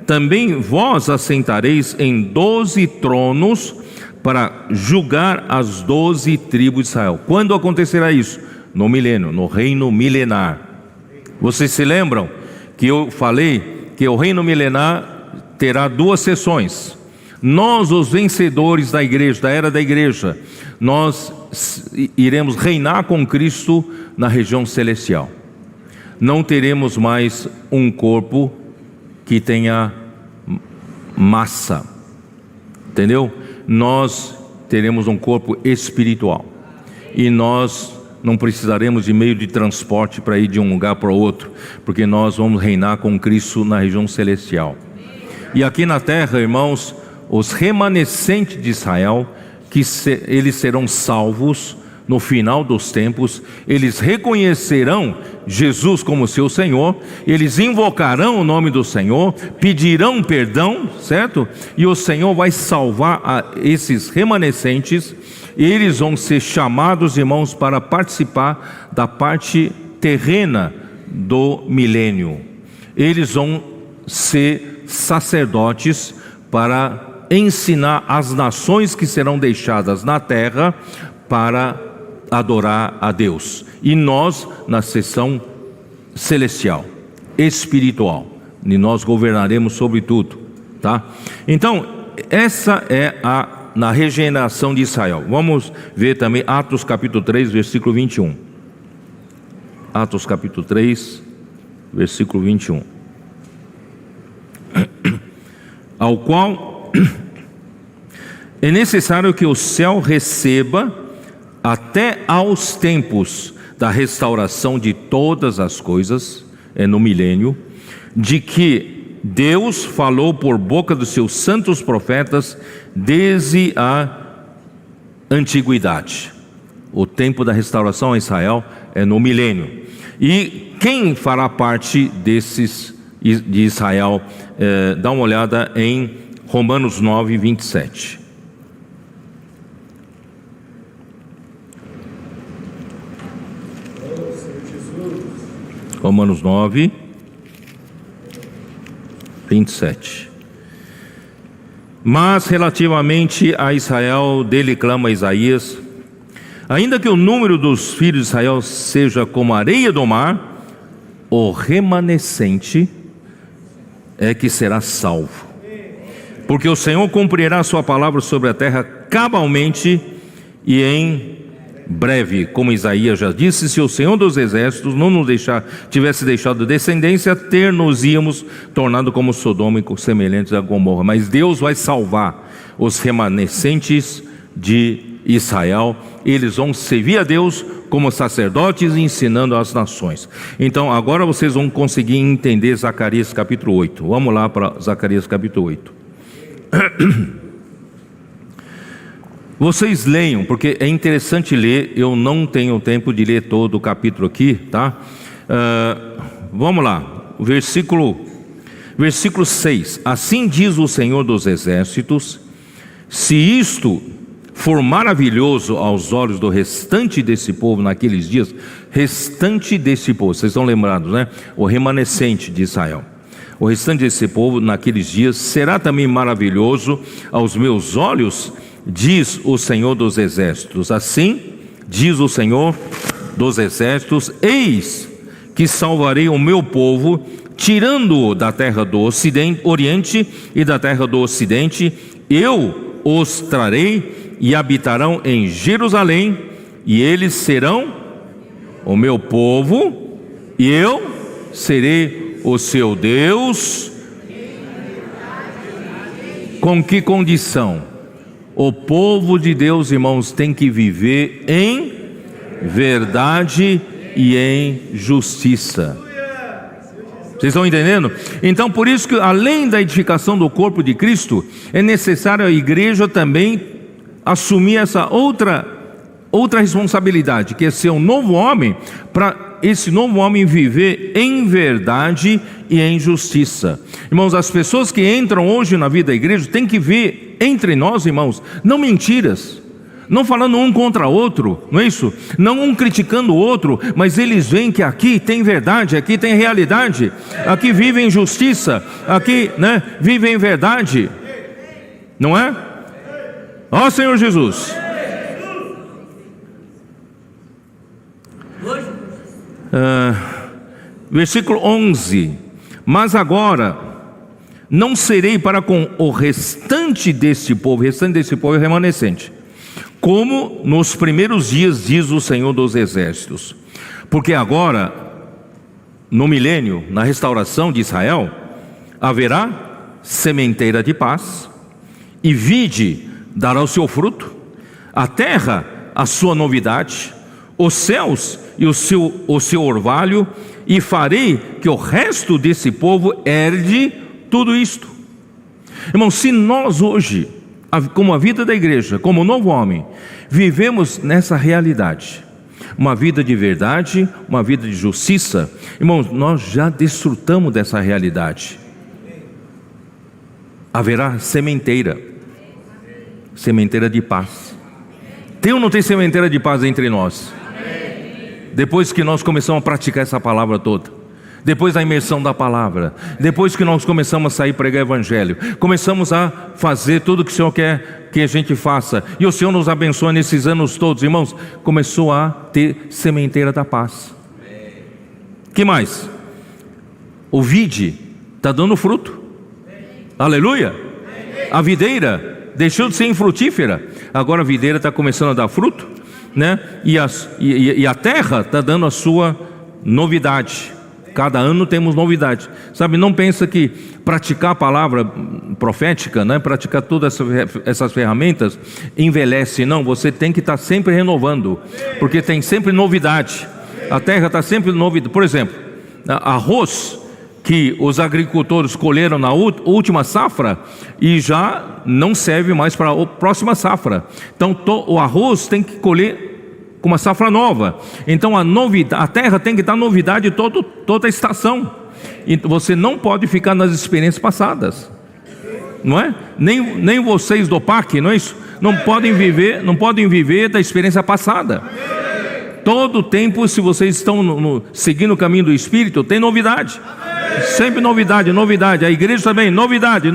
também vós assentareis em 12 tronos para julgar as 12 tribos de Israel. Quando acontecerá isso? No milênio, no reino milenar. Vocês se lembram que eu falei que o reino milenar terá 2 sessões. Nós, os vencedores da igreja, da era da igreja, nós iremos reinar com Cristo na região celestial. Não teremos mais um corpo que tenha massa, entendeu? Nós teremos um corpo espiritual e nós não precisaremos de meio de transporte para ir de um lugar para o outro, porque nós vamos reinar com Cristo na região celestial. E aqui na terra, irmãos, os remanescentes de Israel, eles serão salvos no final dos tempos. Eles reconhecerão Jesus como seu Senhor, eles invocarão o nome do Senhor, pedirão perdão, certo? E o Senhor vai salvar esses remanescentes, e eles vão ser chamados, irmãos, para participar da parte terrena do milênio. Eles vão ser sacerdotes para ensinar as nações que serão deixadas na terra para adorar a Deus. E nós, na seção celestial, espiritual, e nós governaremos sobre tudo, tá? Então, essa é na regeneração de Israel. Vamos ver também Atos capítulo 3, versículo 21. Atos capítulo 3, versículo 21. Ao qual é necessário que o céu receba até aos tempos da restauração de todas as coisas, no milênio, de que Deus falou por boca dos seus santos profetas desde a antiguidade. O tempo da restauração a Israel é no milênio. E quem fará parte desses de Israel? Dá uma olhada em Romanos 9, 27. Romanos 9, 27. Mas relativamente a Israel, dele clama Isaías: ainda que o número dos filhos de Israel seja como a areia do mar, o remanescente é que será salvo. Porque o Senhor cumprirá a sua palavra sobre a terra cabalmente e em breve, como Isaías já disse: se o Senhor dos exércitos não nos tivesse deixado descendência, ter-nos-íamos tornado como Sodoma e semelhantes a Gomorra. Mas Deus vai salvar os remanescentes de Israel. Eles vão servir a Deus como sacerdotes, ensinando às nações. Então agora vocês vão conseguir entender Zacarias capítulo 8. Vamos lá para Zacarias capítulo 8. Vocês leiam, porque é interessante ler. Eu não tenho tempo de ler todo o capítulo aqui, tá? Vamos lá, versículo 6. Assim diz o Senhor dos exércitos: se isto for maravilhoso aos olhos do restante desse povo naqueles dias, restante desse povo, vocês estão lembrados, né? O remanescente de Israel. O restante desse povo naqueles dias será também maravilhoso aos meus olhos, diz o Senhor dos exércitos. Assim diz o Senhor dos exércitos: eis que salvarei o meu povo, tirando-o da terra do oriente e da terra do ocidente. Eu os trarei e habitarão em Jerusalém, e eles serão o meu povo, e eu serei o seu Deus. Com que condição? O povo de Deus, irmãos, tem que viver em verdade e em justiça. Vocês estão entendendo? Então, por isso que além da edificação do corpo de Cristo, é necessário a igreja também assumir essa outra responsabilidade, que é ser um novo homem, para esse novo homem viver em verdade e em justiça. Irmãos, as pessoas que entram hoje na vida da igreja têm que ver entre nós, irmãos, não mentiras, não falando um contra outro, não é isso? Não um criticando o outro, mas eles veem que aqui tem verdade, aqui tem realidade, aqui vivem em justiça, aqui, né, vivem em verdade, não é? Ó Senhor Jesus. Versículo 11: mas agora não serei para com o restante desse povo, é remanescente, como nos primeiros dias, diz o Senhor dos exércitos. Porque agora, no milênio, na restauração de Israel, haverá sementeira de paz, e vide dará o seu fruto, a terra a sua novidade, os céus e o seu orvalho, e farei que o resto desse povo herde tudo isto. Irmão, se nós hoje, como a vida da igreja, como novo homem, vivemos nessa realidade, uma vida de verdade, uma vida de justiça, irmãos, nós já desfrutamos dessa realidade. Haverá sementeira de paz. Tem ou não tem sementeira de paz entre nós? Depois que nós começamos a praticar essa palavra toda, depois da imersão da palavra, depois que nós começamos a sair pregar evangelho, começamos a fazer tudo que o Senhor quer que a gente faça, e o Senhor nos abençoa nesses anos todos, irmãos, começou a ter sementeira da paz. Que mais? O vide está dando fruto. Aleluia! A videira deixou de ser infrutífera, agora a videira está começando a dar fruto, né? E a terra está dando a sua novidade. Cada ano temos novidade. Sabe, não pensa que praticar a palavra profética, né, praticar todas essas ferramentas, envelhece. Não, você tem que estar sempre renovando, porque tem sempre novidade. A terra está sempre novidade. Por exemplo, arroz que os agricultores colheram na última safra e já não serve mais para a próxima safra. Então o arroz tem que colher com uma safra nova. Então a terra tem que dar novidade toda a estação. E você não pode ficar nas experiências passadas, não é? Nem vocês do PAC, não é isso? Não podem viver da experiência passada. Todo tempo, se vocês estão seguindo o caminho do Espírito, tem novidade. Sempre novidade. A igreja também, novidade.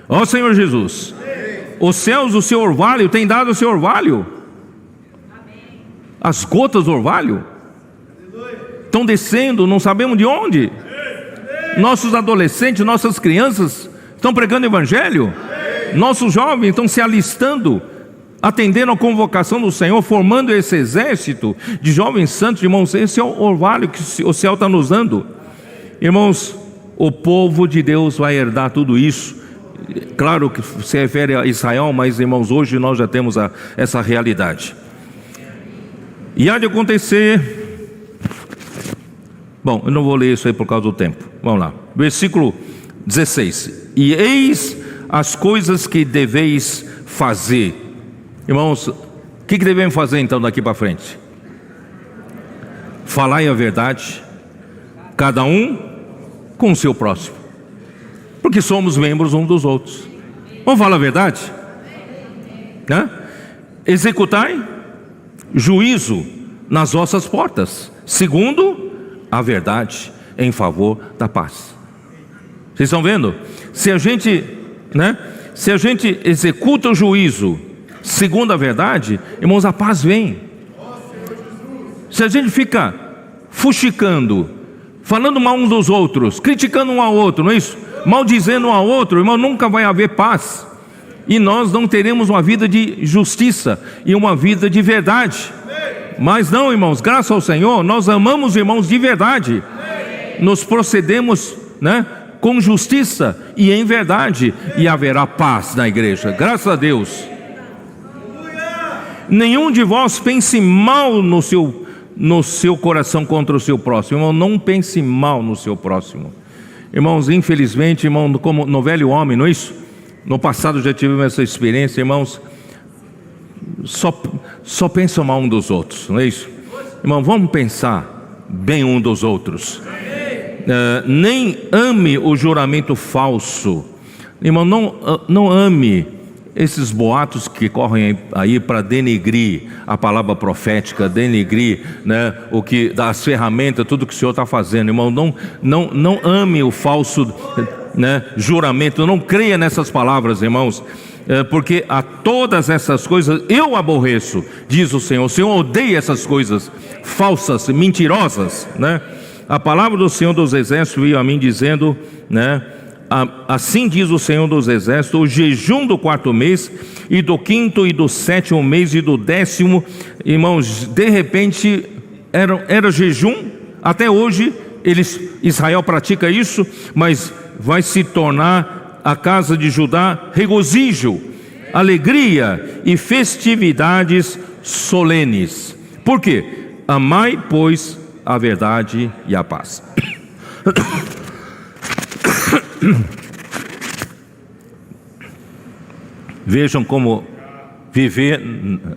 Ó Senhor Jesus, os céus do seu orvalho têm dado o seu orvalho. As gotas do orvalho estão descendo, não sabemos de onde. Nossos adolescentes, nossas crianças estão pregando o evangelho. Nossos jovens estão se alistando, atendendo a convocação do Senhor, formando esse exército de jovens santos. Irmãos, esse é o orvalho que o céu está nos dando. Irmãos, o povo de Deus vai herdar tudo isso. Claro que se refere a Israel, mas irmãos, hoje nós já temos essa realidade. E há de acontecer, bom, eu não vou ler isso aí por causa do tempo. Vamos lá, versículo 16. E eis as coisas que deveis fazer. Irmãos, o que devemos fazer então daqui para frente? Falai a verdade, cada um com o seu próximo, porque somos membros uns dos outros. Vamos falar a verdade? Né? Executai juízo nas vossas portas, segundo a verdade, em favor da paz. Vocês estão vendo? Se a gente executa o juízo segundo a verdade, irmãos, a paz vem. Se a gente fica fuxicando, falando mal uns dos outros, criticando um ao outro, não é isso? Maldizendo um ao outro, irmão, nunca vai haver paz. E nós não teremos uma vida de justiça e uma vida de verdade. Mas não, irmãos, graças ao Senhor, nós amamos irmãos de verdade. Nos procedemos, né, com justiça e em verdade, e haverá paz na igreja, graças a Deus. Nenhum de vós pense mal no seu coração contra o seu próximo. Irmão, não pense mal no seu próximo. Irmãos, infelizmente, irmão, como no velho homem, não é isso? No passado já tivemos essa experiência, irmãos. Só pensam mal um dos outros, não é isso? Irmão, vamos pensar bem um dos outros. Nem ame o juramento falso. Irmão, não ame esses boatos que correm aí para denegrir a palavra profética, denegrir, né, as ferramentas, tudo que o Senhor está fazendo. Irmão, não ame o falso, né, juramento. Não creia nessas palavras, irmãos, porque a todas essas coisas eu aborreço, diz o Senhor. O Senhor odeia essas coisas falsas, mentirosas, né? A palavra do Senhor dos Exércitos veio a mim dizendo, né, assim diz o Senhor dos Exércitos: o jejum do 4º mês, e do 5º e do 7º mês, e do 10º, irmãos, de repente era jejum. Até hoje Israel pratica isso, mas vai se tornar a casa de Judá regozijo, alegria e festividades solenes. Por quê? Amai, pois, a verdade e a paz. Vejam como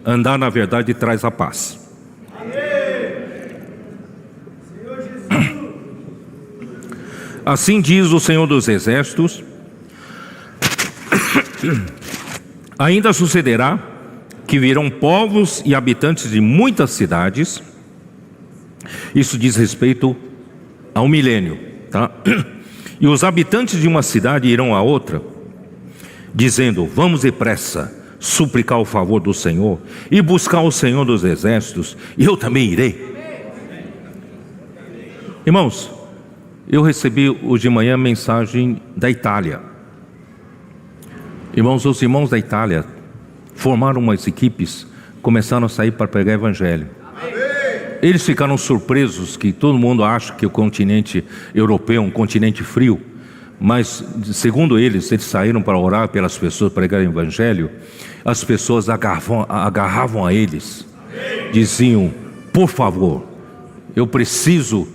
andar na verdade traz a paz. Assim diz o Senhor dos Exércitos: ainda sucederá que virão povos e habitantes de muitas cidades. Isso diz respeito ao milênio, tá? E os habitantes de uma cidade irão a outra, dizendo: vamos depressa suplicar o favor do Senhor e buscar o Senhor dos Exércitos, e eu também irei. Irmãos, Eu recebi hoje de manhã mensagem da Itália. Irmãos, os irmãos da Itália formaram umas equipes, começaram a sair para pregar evangelho. Eles ficaram surpresos que todo mundo acha que o continente europeu é um continente frio, mas segundo eles saíram para orar pelas pessoas, pregar o evangelho. As pessoas agarravam a eles, diziam: por favor, eu preciso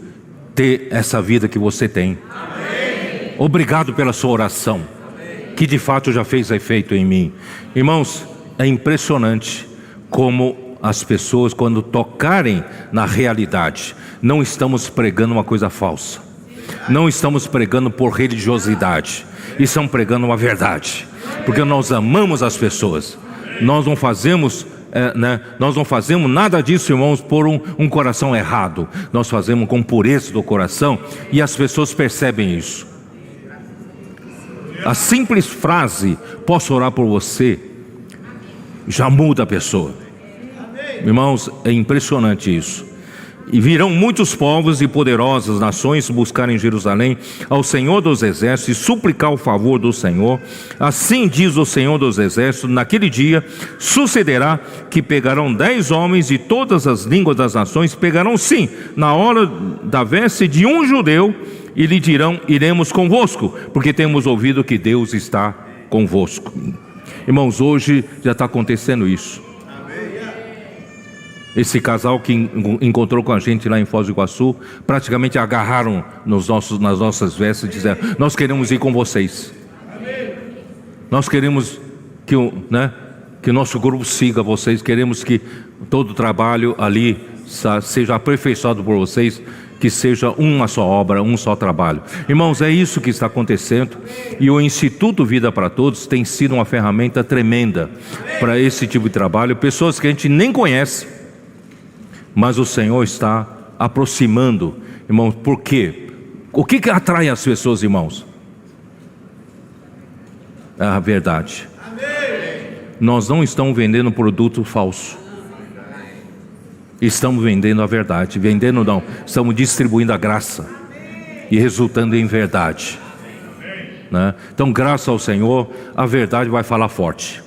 ter essa vida que você tem. Obrigado pela sua oração, que de fato já fez efeito em mim. Irmãos, é impressionante como as pessoas, quando tocarem na realidade, não estamos pregando uma coisa falsa, não estamos pregando por religiosidade, estamos pregando uma verdade, porque nós amamos as pessoas. Nós não fazemos nós não fazemos nada disso, irmãos, por um coração errado. Nós fazemos com pureza do coração, e as pessoas percebem isso. A simples frase, posso orar por você, já muda a pessoa. Irmãos, é impressionante isso. E virão muitos povos e poderosas nações buscar em Jerusalém ao Senhor dos Exércitos e suplicar o favor do Senhor. Assim diz o Senhor dos Exércitos: naquele dia sucederá que pegarão 10 homens de todas as línguas das nações, pegarão sim na hora da veste de um judeu, e lhe dirão: iremos convosco, porque temos ouvido que Deus está convosco. Irmãos, hoje já está acontecendo isso. Esse casal que encontrou com a gente lá em Foz do Iguaçu, praticamente agarraram nas nossas vestes e disseram: nós queremos ir com vocês. Nós queremos que o nosso grupo siga vocês, queremos que todo o trabalho ali seja aperfeiçoado por vocês, que seja uma só obra, um só trabalho. Irmãos, é isso que está acontecendo, e o Instituto Vida para Todos tem sido uma ferramenta tremenda para esse tipo de trabalho. Pessoas que a gente nem conhece, mas o Senhor está aproximando, irmãos. Por quê? O que atrai as pessoas, irmãos? É a verdade. Nós não estamos vendendo produto falso, estamos vendendo a verdade. Vendendo não, estamos distribuindo a graça e resultando em verdade, né? Então, graças ao Senhor, a verdade vai falar forte,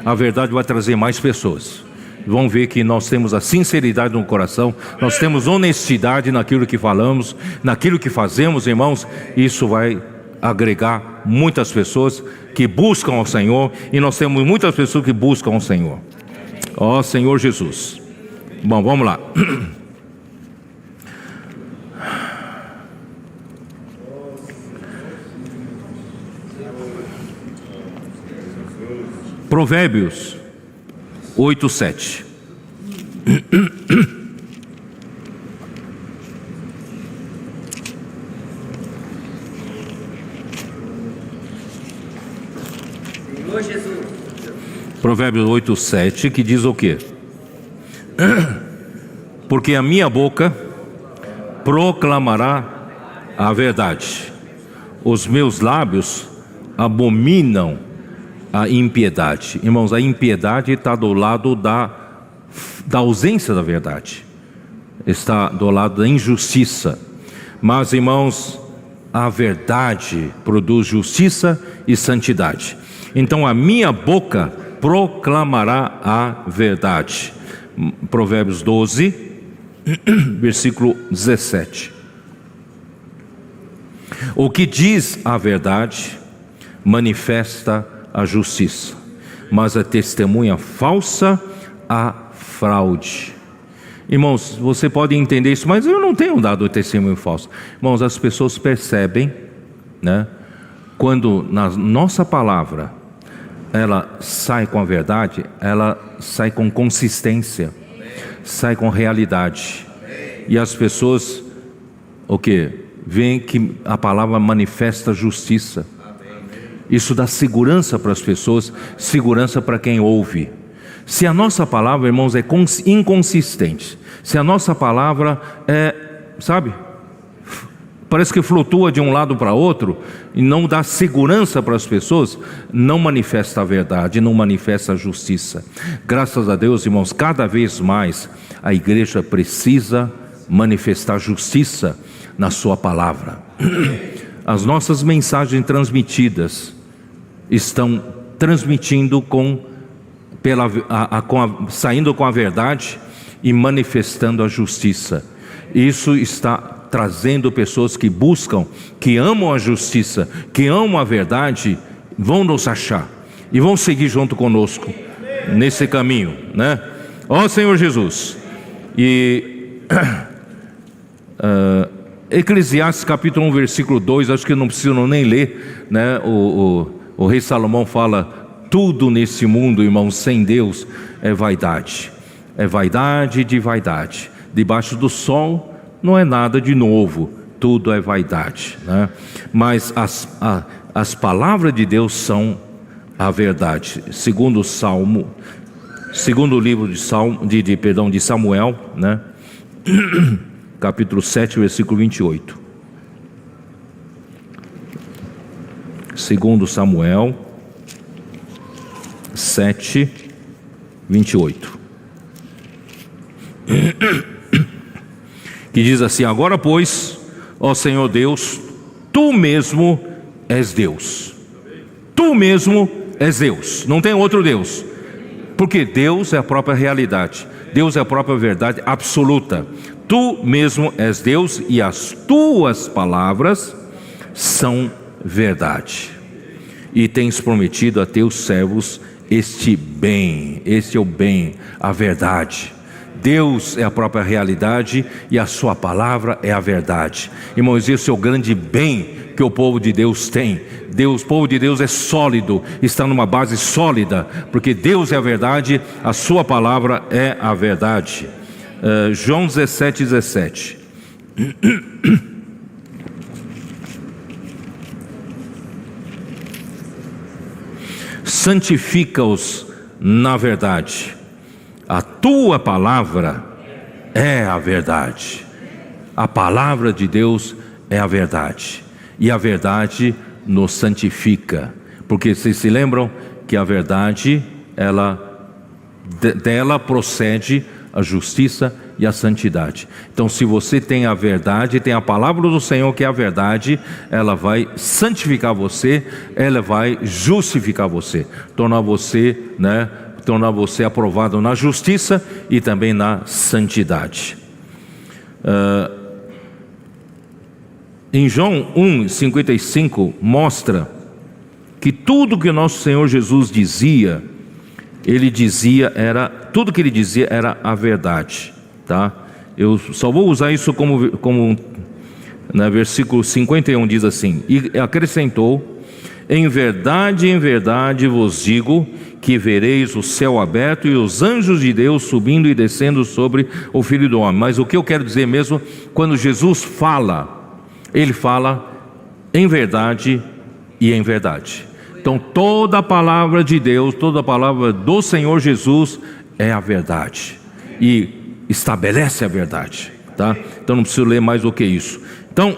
a verdade vai trazer mais pessoas. Vão ver que nós temos a sinceridade no coração, nós temos honestidade naquilo que falamos, naquilo que fazemos, irmãos. Isso vai agregar muitas pessoas que buscam ao Senhor, e nós temos muitas pessoas que buscam ao Senhor. Ó Senhor Jesus. Bom, vamos lá. Provérbios 8:7. Senhor Jesus. Provérbios 8:7, que diz o quê? Porque a minha boca proclamará a verdade, os meus lábios abominam a impiedade. Irmãos, a impiedade está do lado da ausência da verdade, está do lado da injustiça. Mas, irmãos, a verdade produz justiça e santidade. Então a minha boca proclamará a verdade. Provérbios 12, versículo 17. O que diz a verdade manifesta a justiça, mas a testemunha falsa a fraude. Irmãos, você pode entender isso, mas eu não tenho dado testemunho falso. Irmãos, as pessoas percebem, né, quando na nossa palavra ela sai com a verdade, ela sai com consistência, sai com realidade. E as pessoas, o que? Veem que a palavra manifesta justiça. Isso dá segurança para as pessoas, segurança para quem ouve. Se a nossa palavra, irmãos, é inconsistente, se a nossa palavra parece que flutua de um lado para outro e não dá segurança para as pessoas, não manifesta a verdade, não manifesta a justiça. Graças a Deus, irmãos, cada vez mais a igreja precisa manifestar justiça na sua palavra. As nossas mensagens transmitidas estão transmitindo saindo com a verdade e manifestando a justiça. Isso está trazendo pessoas que buscam, que amam a justiça, que amam a verdade, vão nos achar e vão seguir junto conosco nesse caminho, né? Ó Senhor Jesus. E Eclesiastes capítulo 1 versículo 2, acho que não preciso nem ler, né? O rei Salomão fala: tudo nesse mundo, irmãos, sem Deus é vaidade de vaidade. Debaixo do sol não é nada de novo, tudo é vaidade, né? Mas as palavras de Deus são a verdade. Segundo o livro de Samuel, né? Capítulo 7, versículo 28. Segundo Samuel 7, 28. Que diz assim: agora pois, ó Senhor Deus, Tu mesmo és Deus. Tu mesmo és Deus, não tem outro Deus. Porque Deus é a própria realidade, Deus é a própria verdade absoluta. Tu mesmo és Deus e as Tuas palavras são verdade. E tens prometido a Teus servos este é o bem, a verdade. Deus é a própria realidade e a sua palavra é a verdade. Irmãos, esse é o grande bem que o povo de Deus tem. O povo de Deus é sólido, está numa base sólida, porque Deus é a verdade, a sua palavra é a verdade. João 17, 17. Santifica-os na verdade. A tua palavra é a verdade. A palavra de Deus é a verdade. E a verdade nos santifica. Porque vocês se lembram que a verdade, dela procede a justiça e a santidade. Então, se você tem a verdade, tem a palavra do Senhor que é a verdade, ela vai santificar você, ela vai justificar você, tornar você aprovado na justiça e também na santidade. Em João 1:55 mostra que tudo que o nosso Senhor Jesus dizia, tudo que ele dizia era a verdade, tá? Eu só vou usar isso como no versículo 51 diz assim: e acrescentou: em verdade vos digo que vereis o céu aberto e os anjos de Deus subindo e descendo sobre o Filho do Homem. Mas o que eu quero dizer mesmo, quando Jesus fala, ele fala em verdade e em verdade. Então toda a palavra de Deus, toda a palavra do Senhor Jesus é a verdade e estabelece a verdade, tá? Então não preciso ler mais do que isso. Então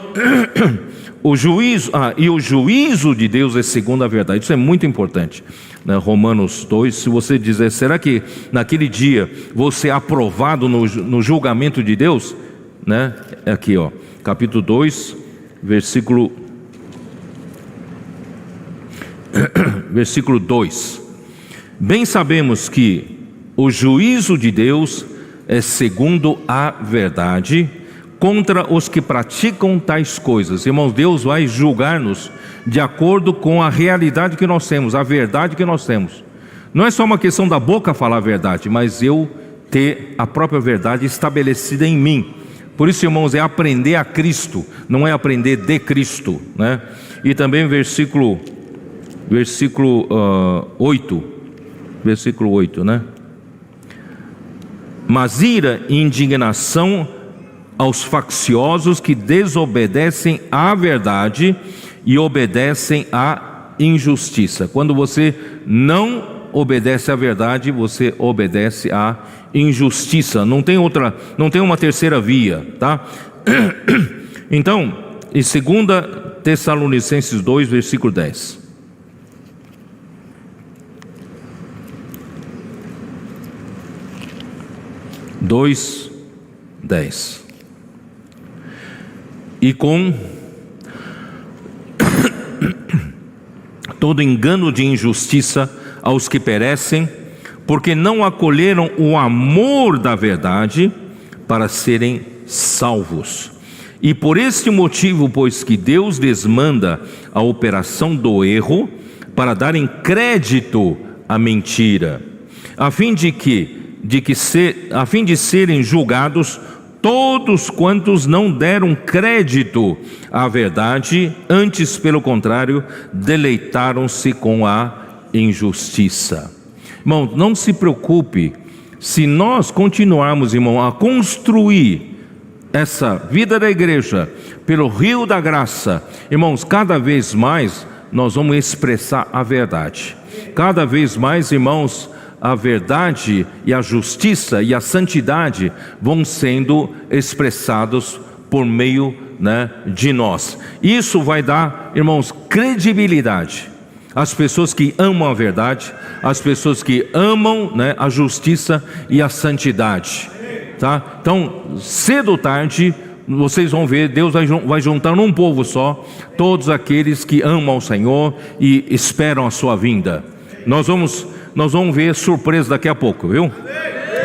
o juízo de Deus é segundo a verdade. Isso é muito importante, né? Romanos 2, se você dizer, será que naquele dia você é aprovado no julgamento de Deus, né? É aqui, ó, capítulo 2, versículo 2. Bem sabemos que o juízo de Deus é segundo a verdade contra os que praticam tais coisas. Irmãos, Deus vai julgar-nos de acordo com a realidade que nós temos, a verdade que nós temos. Não é só uma questão da boca falar a verdade, mas eu ter a própria verdade estabelecida em mim. Por isso, irmãos, é aprender a Cristo, não é aprender de Cristo, né? E também versículo 8, né? Mas ira e indignação aos facciosos que desobedecem à verdade e obedecem à injustiça. Quando você não obedece à verdade, você obedece à injustiça. Não tem uma terceira via, tá? Então, em 2 Tessalonicenses 2, versículo 10. e com todo engano de injustiça aos que perecem, porque não acolheram o amor da verdade para serem salvos. E por este motivo, pois que Deus lhes manda a operação do erro, para darem crédito à mentira, a fim de serem julgados todos quantos não deram crédito à verdade, antes, pelo contrário, deleitaram-se com a injustiça. Irmão, não se preocupe, se nós continuarmos, irmão, a construir essa vida da igreja pelo rio da graça, irmãos, cada vez mais nós vamos expressar a verdade. Cada vez mais, irmãos, a verdade e a justiça e a santidade vão sendo expressados por meio, de nós. Isso vai dar, irmãos, credibilidade às pessoas que amam a verdade, às pessoas que amam, a justiça e a santidade, tá? Então, cedo ou tarde, vocês vão ver, Deus vai juntar num povo só todos aqueles que amam ao Senhor e esperam a sua vinda. Nós vamos ver surpresa daqui a pouco, viu?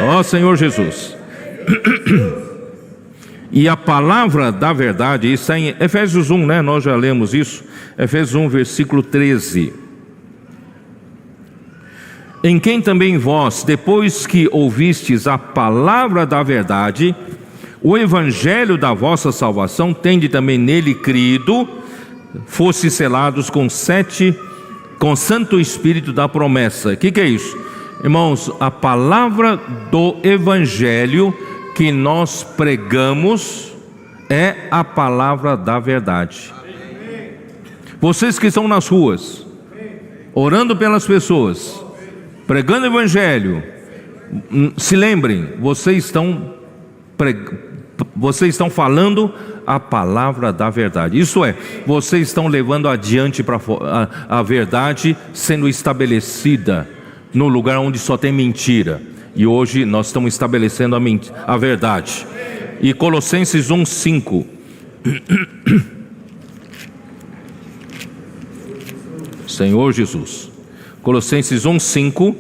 Ó Senhor Jesus. E a palavra da verdade, isso é em Efésios 1, nós já lemos isso. Efésios 1, versículo 13. Em quem também vós, depois que ouvistes a palavra da verdade, o evangelho da vossa salvação, tende também nele crido, fosse selados com Santo Espírito da promessa. O que é isso? Irmãos, a palavra do evangelho que nós pregamos é a palavra da verdade. Vocês que estão nas ruas, orando pelas pessoas, pregando o evangelho, se lembrem, vocês estão falando a palavra da verdade. Isso é, vocês estão levando adiante a verdade sendo estabelecida no lugar onde só tem mentira. E hoje nós estamos estabelecendo a verdade. E Colossenses 1:5. Senhor Jesus. Colossenses 1:5.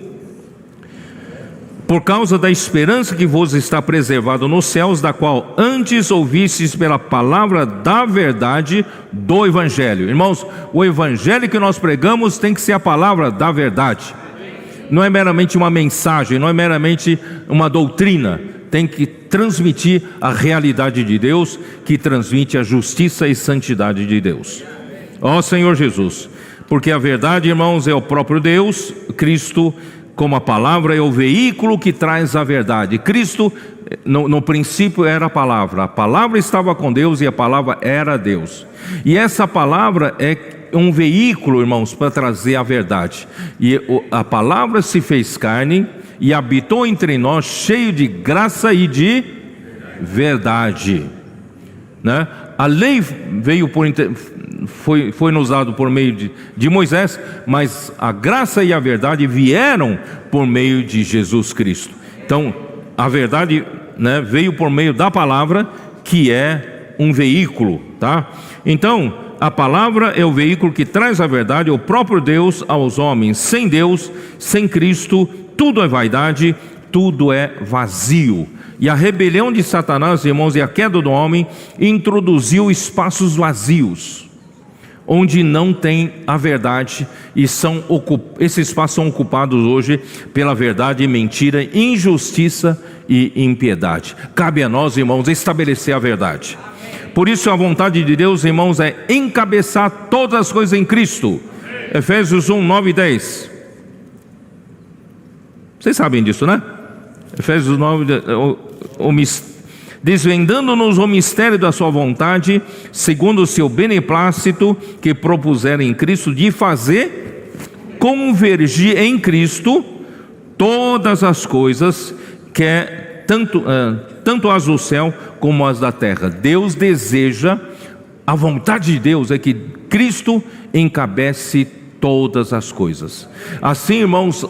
Por causa da esperança que vos está preservado nos céus, da qual antes ouvistes pela palavra da verdade do evangelho. Irmãos, o evangelho que nós pregamos tem que ser a palavra da verdade. Não é meramente uma mensagem, não é meramente uma doutrina. Tem que transmitir a realidade de Deus, que transmite a justiça e santidade de Deus. Ó Senhor Jesus, porque a verdade, irmãos, é o próprio Deus. Cristo, como a palavra, é o veículo que traz a verdade. Cristo, no princípio, era a palavra estava com Deus e a palavra era Deus. E essa palavra é um veículo, irmãos, para trazer a verdade. E a palavra se fez carne e habitou entre nós, cheio de graça e de verdade. A lei veio foi nos dado por meio de Moisés, mas a graça e a verdade vieram por meio de Jesus Cristo. Então, a verdade, veio por meio da palavra, que é um veículo, tá? Então, a palavra é o veículo que traz a verdade, o próprio Deus aos homens. Sem Deus, sem Cristo, tudo é vaidade, tudo é vazio. E a rebelião de Satanás, irmãos, e a queda do homem introduziu espaços vazios, onde não tem a verdade, e esses espaços são ocupados hoje pela verdade e mentira, injustiça e impiedade. Cabe a nós, irmãos, estabelecer a verdade. Por isso a vontade de Deus, irmãos, é encabeçar todas as coisas em Cristo. Efésios 1, 9 e 10. Vocês sabem disso, né? Efésios 9, desvendando-nos o mistério da sua vontade, segundo o seu beneplácito, que propuseram em Cristo, de fazer convergir em Cristo todas as coisas, que é tanto as do céu como as da terra. Deus deseja, a vontade de Deus é que Cristo encabece todas as coisas. Assim, irmãos,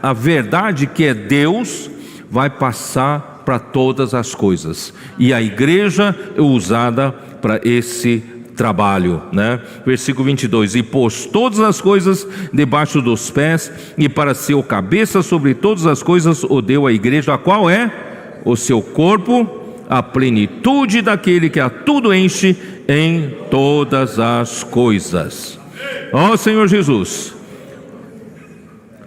a verdade que é Deus vai passar para todas as coisas. E a igreja é usada para esse trabalho, né? Versículo 22: e pôs todas as coisas debaixo dos pés, e para ser o cabeça sobre todas as coisas o deu à igreja, a qual é o seu corpo, a plenitude daquele que a tudo enche em todas as coisas. Ó Senhor Jesus.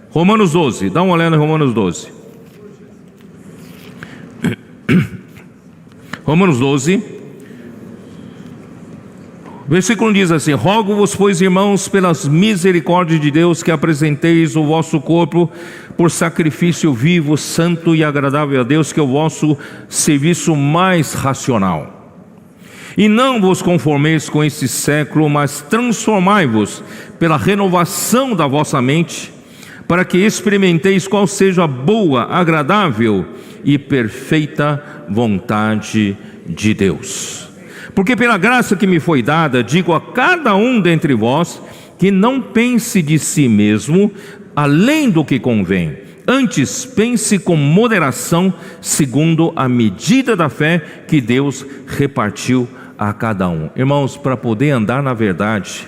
Romanos 12, dá uma olhada em Romanos 12. Romanos 12, versículo 1 diz assim: rogo-vos, pois, irmãos, pelas misericórdias de Deus, que apresenteis o vosso corpo por sacrifício vivo, santo e agradável a Deus, que é o vosso serviço mais racional. E não vos conformeis com este século, mas transformai-vos pela renovação da vossa mente, para que experimenteis qual seja a boa, agradável e perfeita vontade de Deus. Porque pela graça que me foi dada, digo a cada um dentre vós, que não pense de si mesmo além do que convém. Antes, pense com moderação, segundo a medida da fé que Deus repartiu a cada um. Irmãos, para poder andar na verdade,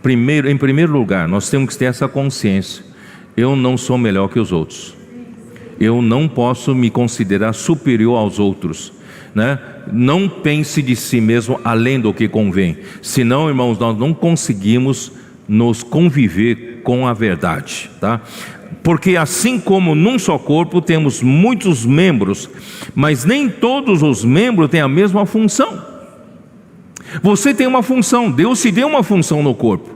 em primeiro lugar, nós temos que ter essa consciência: eu não sou melhor que os outros, eu não posso me considerar superior aos outros, né? Não pense de si mesmo além do que convém, senão, irmãos, nós não conseguimos nos conviver com a verdade, tá? Porque assim como num só corpo temos muitos membros, mas nem todos os membros têm a mesma função. Você tem uma função, Deus te deu uma função no corpo,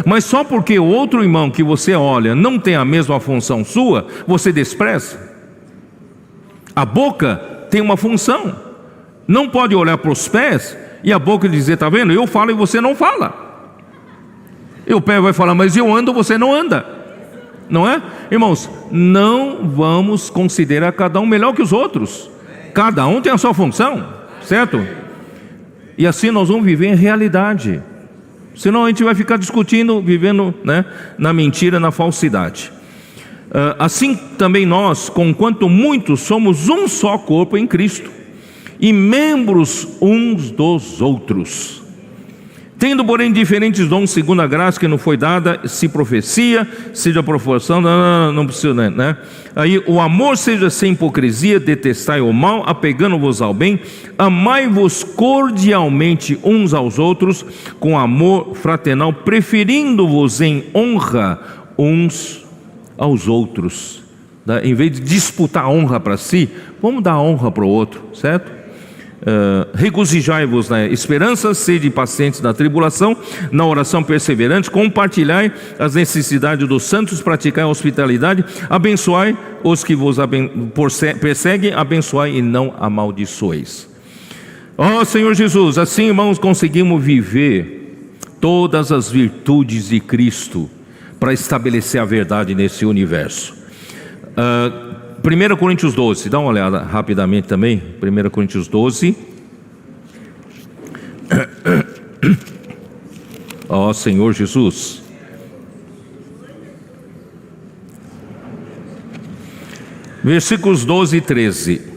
mas só porque o outro irmão que você olha não tem a mesma função sua, você despreza. A boca tem uma função, não pode olhar para os pés e a boca dizer: está vendo, eu falo e você não fala. E o pé vai falar: mas eu ando, você não anda. Não é? Irmãos, não vamos considerar cada um melhor que os outros. Cada um tem a sua função, certo? E assim nós vamos viver em realidade. Senão a gente vai ficar discutindo, vivendo, né, na mentira, na falsidade. Assim também nós, conquanto muitos, somos um só corpo em Cristo, e membros uns dos outros. Tendo, porém, diferentes dons segundo a graça que nos foi dada, se profecia, seja profissão, não precisa, né? Aí o amor seja sem hipocrisia, detestai o mal, apegando-vos ao bem, amai-vos cordialmente uns aos outros, com amor fraternal, preferindo-vos em honra uns aos outros, né? Em vez de disputar a honra para si, vamos dar honra para o outro, certo? Regozijai-vos na esperança, sede pacientes na tribulação, na oração perseverante, compartilhai as necessidades dos santos, praticai a hospitalidade, abençoai os que vos perseguem, abençoai e não amaldiçoeis. Ó Senhor Jesus, assim, irmãos, conseguimos viver todas as virtudes de Cristo para estabelecer a verdade nesse universo. 1 Coríntios 12, dá uma olhada rapidamente também. 1 Coríntios 12. Ó Senhor Jesus. Versículos 12 e 13.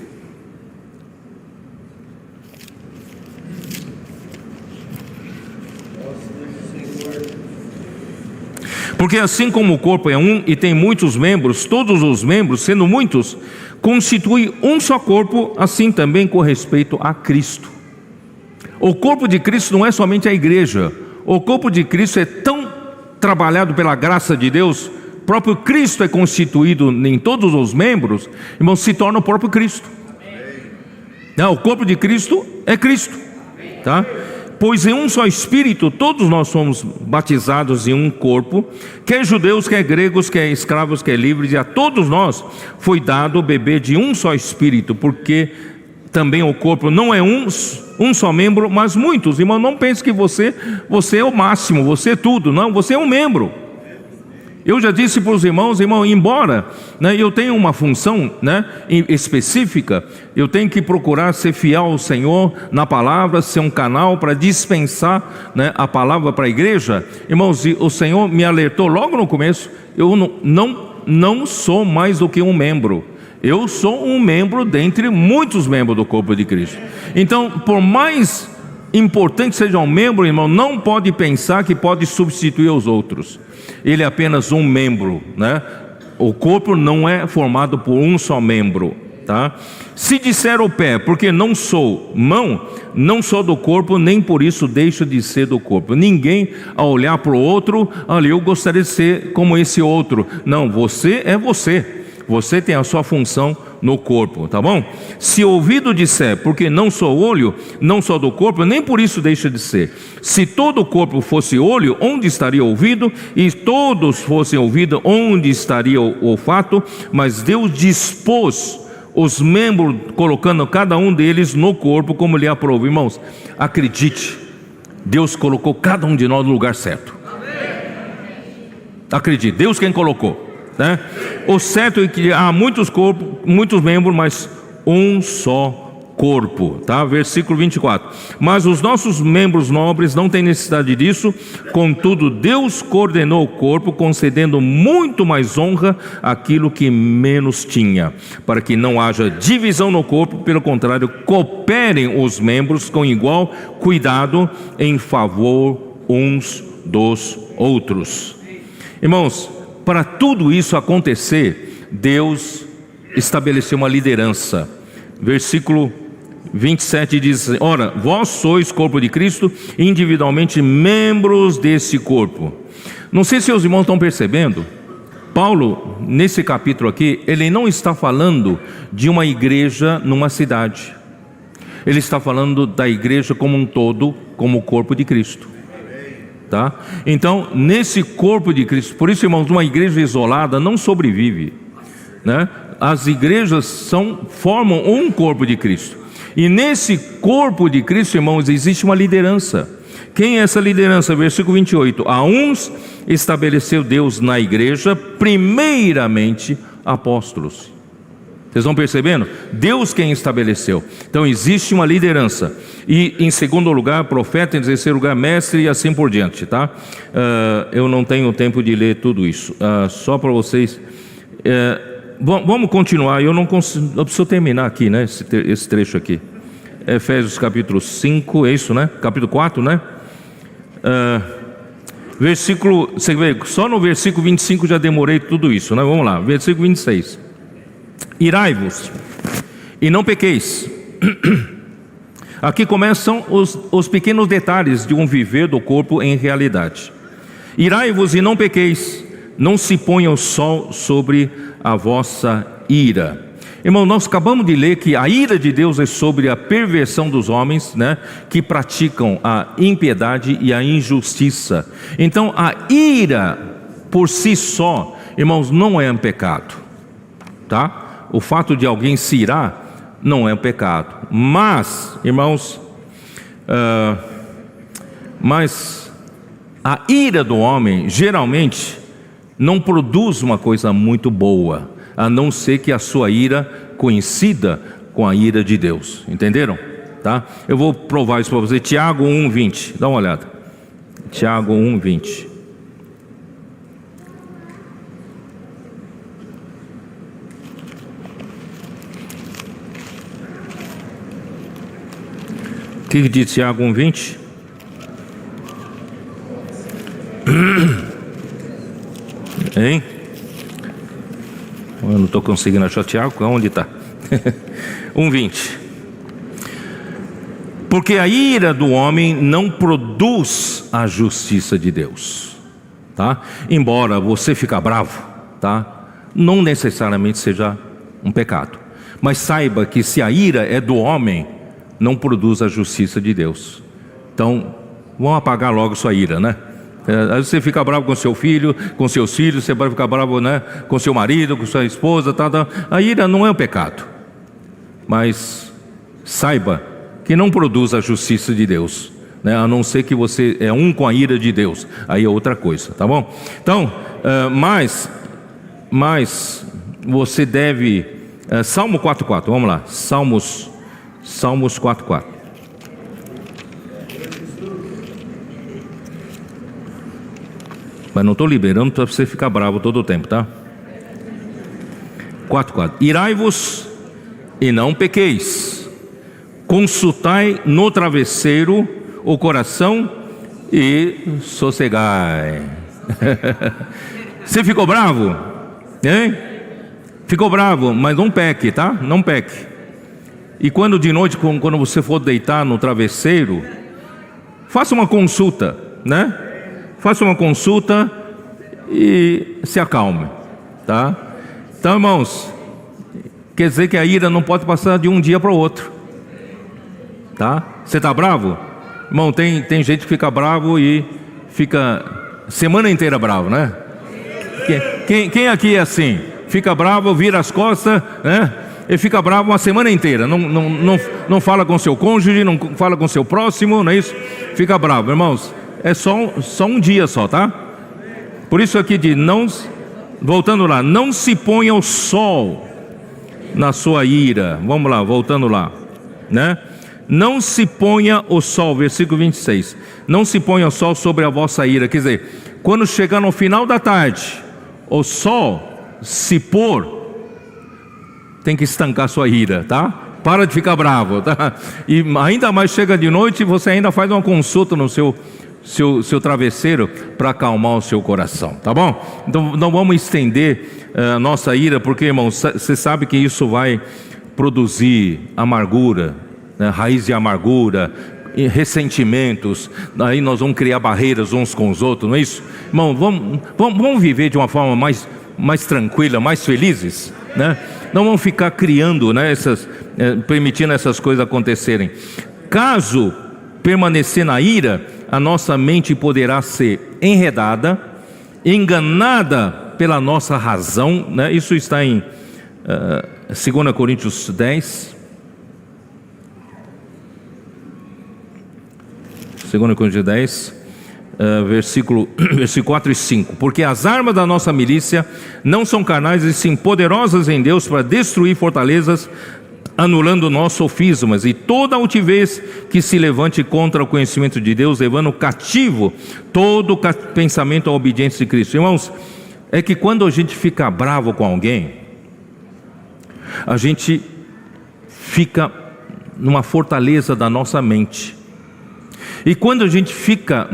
Porque assim como o corpo é um e tem muitos membros, todos os membros, sendo muitos, constituem um só corpo, assim também com respeito a Cristo. O corpo de Cristo não é somente a igreja. O corpo de Cristo é tão trabalhado pela graça de Deus, o próprio Cristo é constituído em todos os membros, irmãos, se torna o próprio Cristo. Não, o corpo de Cristo é Cristo, tá? Pois em um só Espírito todos nós somos batizados em um corpo, quer judeus, quer gregos, quer escravos, quer livres, e a todos nós foi dado beber de um só Espírito, porque também o corpo não é um só membro, mas muitos. Irmão, não pense que você é o máximo, você é tudo. Não, você é um membro. Eu já disse para os irmãos, embora, né, eu tenha uma função, né, específica, eu tenho que procurar ser fiel ao Senhor na palavra, ser um canal para dispensar, né, a palavra para a igreja. Irmãos, o Senhor me alertou logo no começo: eu não sou mais do que um membro, Eu sou um membro dentre muitos membros do corpo de Cristo. Então, por mais importante seja um membro, irmão, não pode pensar que pode substituir os outros. Ele é apenas um membro, né? O corpo não é formado por um só membro, tá? Se disser o pé, porque não sou mão, não sou do corpo, nem por isso deixo de ser do corpo. Ninguém, ao olhar para o outro, olha, eu gostaria de ser como esse outro. Não, você é você. Você tem a sua função no corpo, tá bom? Se o ouvido disser, porque não sou olho, não sou do corpo, nem por isso deixa de ser. Se todo o corpo fosse olho, onde estaria o ouvido? E todos fossem ouvido, onde estaria o olfato? Mas Deus dispôs os membros, colocando cada um deles no corpo, como lhe aprouve. Irmãos, acredite, Deus colocou cada um de nós no lugar certo. Acredite, Deus quem colocou. Né? O certo é que há muitos corpos, muitos membros, mas um só corpo, tá? Versículo 24. Mas os nossos membros nobres não têm necessidade disso, contudo Deus coordenou o corpo, concedendo muito mais honra àquilo que menos tinha, para que não haja divisão no corpo, pelo contrário, cooperem os membros com igual cuidado em favor uns dos outros. Irmãos, para tudo isso acontecer, Deus estabeleceu uma liderança. Versículo 27 diz: ora, vós sois corpo de Cristo, individualmente membros desse corpo. Não sei se os irmãos estão percebendo, Paulo, nesse capítulo aqui, ele não está falando de uma igreja numa cidade. Ele está falando da igreja como um todo, como o corpo de Cristo. Tá? Então, nesse corpo de Cristo, por isso, irmãos, uma igreja isolada não sobrevive, né? As igrejas formam um corpo de Cristo, e nesse corpo de Cristo, irmãos, existe uma liderança. Quem é essa liderança? Versículo 28. A uns estabeleceu Deus na igreja, primeiramente apóstolos. Vocês estão percebendo? Deus quem estabeleceu. Então existe uma liderança. E em segundo lugar, profeta, em terceiro lugar, mestre, e assim por diante, tá? Eu não tenho tempo de ler tudo isso. Só para vocês. Vamos continuar. Eu preciso terminar aqui, né? Esse trecho aqui. Efésios capítulo 5, é isso, né? Capítulo 4, né? Versículo, você vê, só no versículo 25 já demorei tudo isso, né? Vamos lá, versículo 26. Irai-vos e não pequeis. Aqui começam os pequenos detalhes de um viver do corpo em realidade. Irai-vos e não pequeis, não se ponha o sol sobre a vossa ira. Irmão, nós acabamos de ler que a ira de Deus é sobre a perversão dos homens, né, que praticam a impiedade e a injustiça. Então a ira por si só, irmãos, não é um pecado, tá? O fato de alguém se irar não é um pecado, mas, irmãos, mas a ira do homem geralmente não produz uma coisa muito boa, a não ser que a sua ira coincida com a ira de Deus. Entenderam? Tá? Eu vou provar isso para você. Tiago 1:20, dá uma olhada. Tiago 1:20. O que diz Tiago 1:20? Hein? Eu não estou conseguindo achar Tiago, onde está? 1:20. Porque a ira do homem não produz a justiça de Deus, tá? Embora você ficar bravo, tá? Não necessariamente seja um pecado, mas saiba que se a ira é do homem, não produz a justiça de Deus. Então, vamos apagar logo sua ira, né? Aí você fica bravo com seu filho, com seus filhos, você vai ficar bravo, né, com seu marido, com sua esposa, tá. A ira não é um pecado, mas saiba que não produz a justiça de Deus, né? A não ser que você é um com a ira de Deus, aí é outra coisa, tá bom? Então, mas você deve, Salmo 4:4, vamos lá, Salmos 4:4. Mas não estou liberando para você ficar bravo todo o tempo, tá? 4:4. Irai-vos e não pequeis. Consultai no travesseiro o coração e sossegai. Você ficou bravo? Hein? Ficou bravo, mas não peque, tá? Não peque. E quando de noite, quando você for deitar no travesseiro, faça uma consulta, né? Faça uma consulta e se acalme, tá? Então, irmãos, quer dizer que a ira não pode passar de um dia para o outro, tá? Você está bravo? Irmão, tem gente que fica bravo e fica semana inteira bravo, né? Quem aqui é assim? Fica bravo, vira as costas, né? E fica bravo uma semana inteira, não fala com seu cônjuge, não fala com seu próximo, não é isso? Fica bravo, irmãos, é só um dia só, tá? Por isso aqui de voltando lá, não se ponha o sol na sua ira. Vamos lá, voltando lá, né? Não se ponha o sol, versículo 26, não se ponha o sol sobre a vossa ira. Quer dizer, quando chegar no final da tarde, o sol se pôr, tem que estancar sua ira, tá? Para de ficar bravo, tá? E ainda mais chega de noite e você ainda faz uma consulta no seu travesseiro para acalmar o seu coração, tá bom? Então não vamos estender a nossa ira, porque, irmãos, você sabe que isso vai produzir amargura, né? Raiz de amargura, ressentimentos. Aí nós vamos criar barreiras uns com os outros, não é isso? Irmão, vamos viver de uma forma mais tranquila, mais felizes, né? Não vamos ficar criando, né, permitindo essas coisas acontecerem. Caso permanecer na ira, a nossa mente poderá ser enredada, enganada pela nossa razão, né? Isso está em 2 Coríntios 10. 2 Coríntios 10, versículo 4 e 5. Porque as armas da nossa milícia não são carnais, e sim poderosas em Deus para destruir fortalezas, anulando nossos sofismas e toda altivez que se levante contra o conhecimento de Deus, levando cativo todo pensamento à obediência de Cristo. Irmãos, é que quando a gente fica bravo com alguém, a gente fica numa fortaleza da nossa mente. E quando a gente fica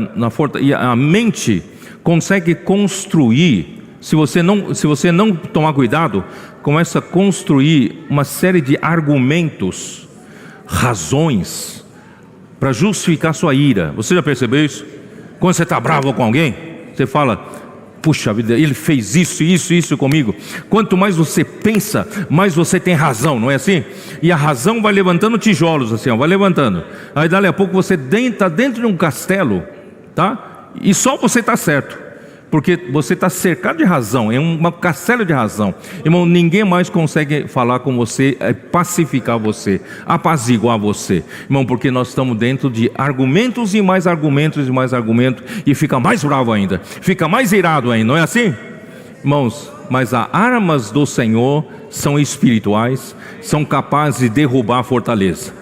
a mente consegue construir, se você não tomar cuidado, começa a construir uma série de argumentos, razões, para justificar sua ira. Você já percebeu isso? Quando você está bravo com alguém, você fala: puxa vida, ele fez isso comigo. Quanto mais você pensa, mais você tem razão, não é assim? E a razão vai levantando tijolos assim, ó, vai levantando. Aí dali a pouco você está dentro de um castelo, tá? E só você está certo, porque você está cercado de razão, é um castelo de razão. Irmão, ninguém mais consegue falar com você, pacificar você, apaziguar você, irmão, porque nós estamos dentro de argumentos e mais argumentos e mais argumentos, e fica mais bravo ainda, fica mais irado ainda, não é assim? Irmãos, mas as armas do Senhor são espirituais, são capazes de derrubar a fortaleza.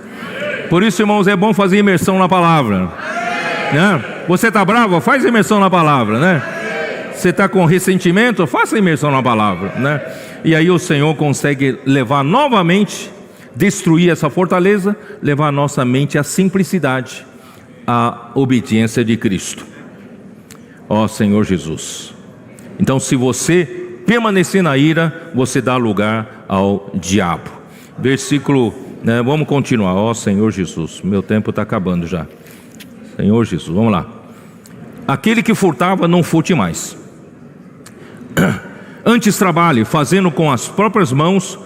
Por isso, irmãos, é bom fazer imersão na palavra, né? Você está bravo? Faz imersão na palavra, né? Você está com ressentimento? Faça imersão na palavra, né? E aí o Senhor consegue levar novamente, destruir essa fortaleza, levar a nossa mente à simplicidade, à obediência de Cristo. Ó Senhor Jesus. Então, se você permanecer na ira, você dá lugar ao diabo. Versículo, né, vamos continuar. Ó Senhor Jesus, meu tempo está acabando já. Senhor Jesus, vamos lá. Aquele que furtava, não furte mais. Antes trabalhe, fazendo com as próprias mãos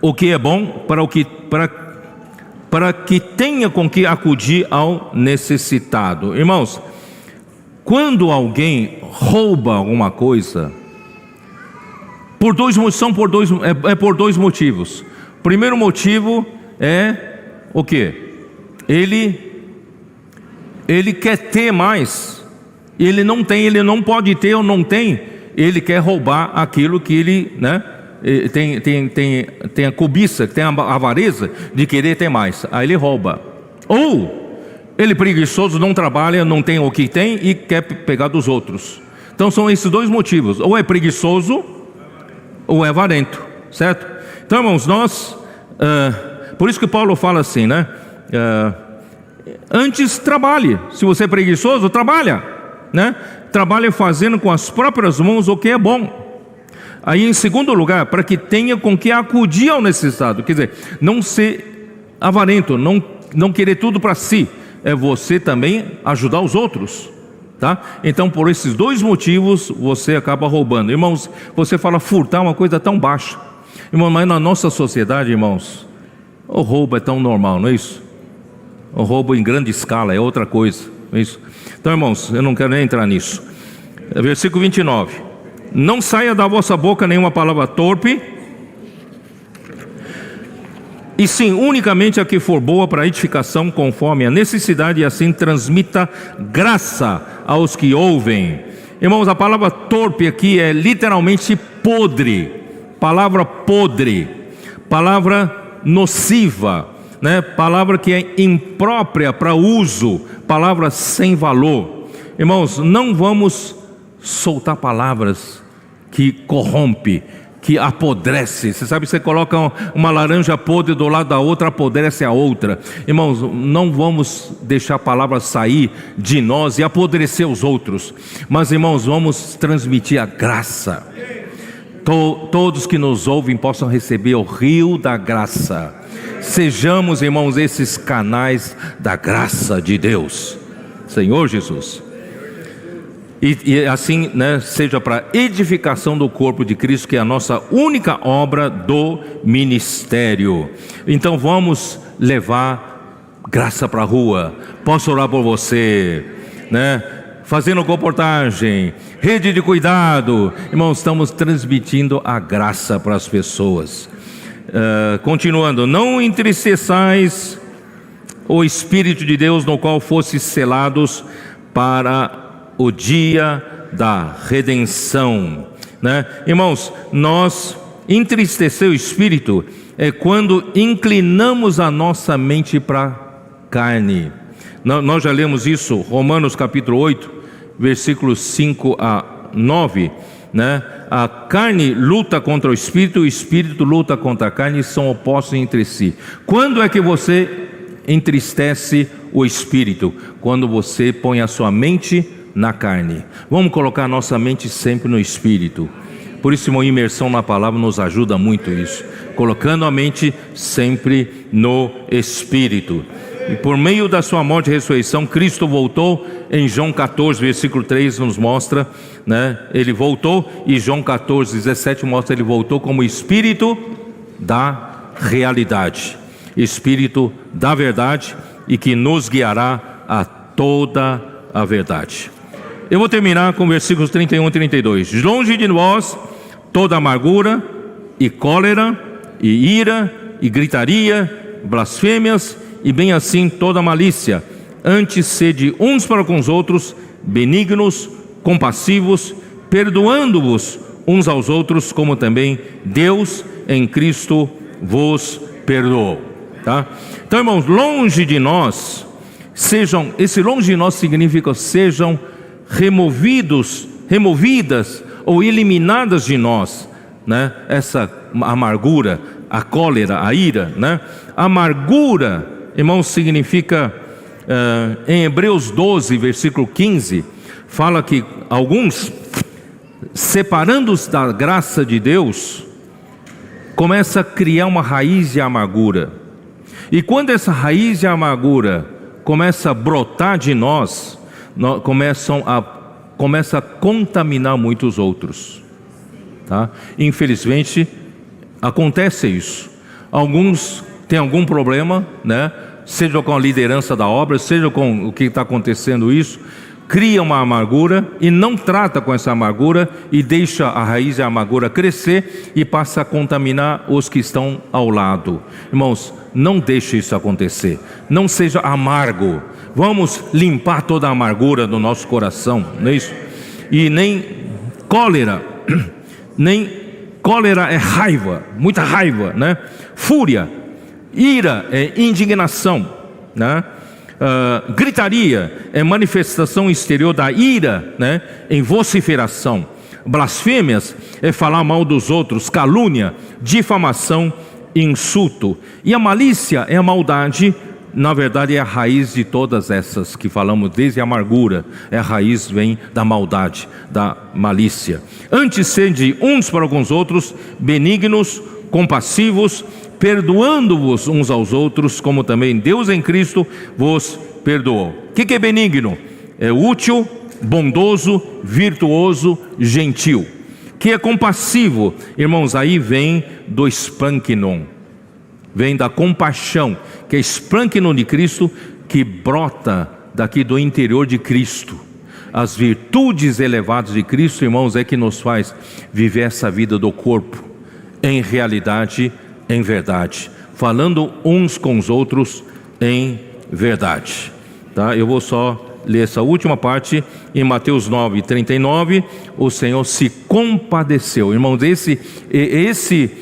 o que é bom, para que tenha com que acudir ao necessitado. Irmãos, quando alguém rouba alguma coisa, por dois motivos. O primeiro motivo é o quê? Ele quer ter mais, ele não tem, ele não pode ter ou não tem, ele quer roubar aquilo que ele, né, tem a cobiça, tem a avareza de querer ter mais, aí ele rouba. Ou ele preguiçoso, não trabalha, não tem o que tem e quer pegar dos outros. Então são esses dois motivos: ou é preguiçoso, ou é avarento, certo? Então, irmãos, por isso que Paulo fala assim, né? Antes trabalhe. Se você é preguiçoso, trabalha, né? Trabalhe fazendo com as próprias mãos o que é bom. Aí, em segundo lugar, para que tenha com que acudir ao necessitado. Quer dizer, não ser avarento, não querer tudo para si. É você também ajudar os outros, tá? Então, por esses dois motivos, você acaba roubando. Irmãos, você fala furtar uma coisa tão baixa. Irmão, mas na nossa sociedade, irmãos, o roubo é tão normal, não é isso? O roubo em grande escala é outra coisa, não é isso? Então, irmãos, eu não quero nem entrar nisso. Versículo 29. Não saia da vossa boca nenhuma palavra torpe, e sim, unicamente a que for boa para edificação, conforme a necessidade, e assim transmita graça aos que ouvem. Irmãos, a palavra torpe aqui é literalmente podre, palavra nociva, né? Palavra que é imprópria para uso, palavra sem valor. Irmãos, não vamos soltar palavras que corrompe, que apodrece. Você sabe, você coloca uma laranja podre do lado da outra, apodrece a outra. Irmãos, não vamos deixar a palavra sair de nós e apodrecer os outros, mas, irmãos, vamos transmitir a graça. Todos que nos ouvem possam receber o rio da graça. Sejamos, irmãos, esses canais da graça de Deus, Senhor Jesus. E assim, né, seja para edificação do corpo de Cristo, que é a nossa única obra do ministério. Então vamos levar graça para a rua. Posso orar por você, né? Fazendo comportagem, rede de cuidado. Irmãos, estamos transmitindo a graça para as pessoas. Continuando, não entristeçais o Espírito de Deus, no qual fostes selados para o dia da redenção, né? Irmãos, nós entristecer o Espírito é quando inclinamos a nossa mente para a carne. Nós já lemos isso, Romanos capítulo 8, versículos 5 a 9, né? A carne luta contra o Espírito luta contra a carne, e são opostos entre si. Quando é que você entristece o Espírito? Quando você põe a sua mente na carne. Vamos colocar a nossa mente sempre no Espírito. Por isso, uma imersão na palavra nos ajuda muito isso. Colocando a mente sempre no Espírito. E por meio da sua morte e ressurreição, Cristo voltou. Em João 14, versículo 3 nos mostra, né? Ele voltou, e João 14, 17 mostra ele voltou como Espírito da realidade, Espírito da verdade, e que nos guiará a toda a verdade. Eu vou terminar com versículos 31 e 32. Longe de vós toda amargura e cólera e ira e gritaria, blasfêmias, e bem assim toda malícia. Antes sede uns para com os outros benignos, compassivos, perdoando-vos uns aos outros, como também Deus em Cristo vos perdoou. Tá? Então, irmãos, longe de nós, esse longe de nós significa sejam removidas ou eliminadas de nós, né? Essa amargura, a cólera, a ira, né? Amargura, irmãos, significa, em Hebreus 12, versículo 15, fala que alguns, separando-os da graça de Deus, começa a criar uma raiz de amargura. E quando essa raiz de amargura começa a brotar de nós, começa a contaminar muitos outros, tá? Infelizmente acontece isso. Alguns têm algum problema, né? Seja com a liderança da obra, seja com o que está acontecendo isso, cria uma amargura e não trata com essa amargura, e deixa a raiz da amargura crescer e passa a contaminar os que estão ao lado. Irmãos, não deixe isso acontecer. Não seja amargo. Vamos limpar toda a amargura do nosso coração, não é isso? E nem cólera é raiva, muita raiva, né? Fúria, ira é indignação, né? Gritaria é manifestação exterior da ira, né? Em vociferação. Blasfêmias é falar mal dos outros, calúnia, difamação, insulto. E a malícia é a maldade, na verdade é a raiz de todas essas que falamos, desde a amargura, a raiz vem da maldade, da malícia. Antes sede uns para com os outros, benignos, compassivos, perdoando-vos uns aos outros, como também Deus em Cristo vos perdoou. O que é benigno? É útil, bondoso, virtuoso, gentil. Que é compassivo, irmãos, aí vem do espanquinon, vem da compaixão, que é espanquinon de Cristo, que brota daqui do interior de Cristo. As virtudes elevadas de Cristo, irmãos, é que nos faz viver essa vida do corpo, em realidade, em verdade, falando uns com os outros em verdade. Tá? Eu vou só ler essa última parte, em Mateus 9:39, o Senhor se compadeceu. Irmãos, esse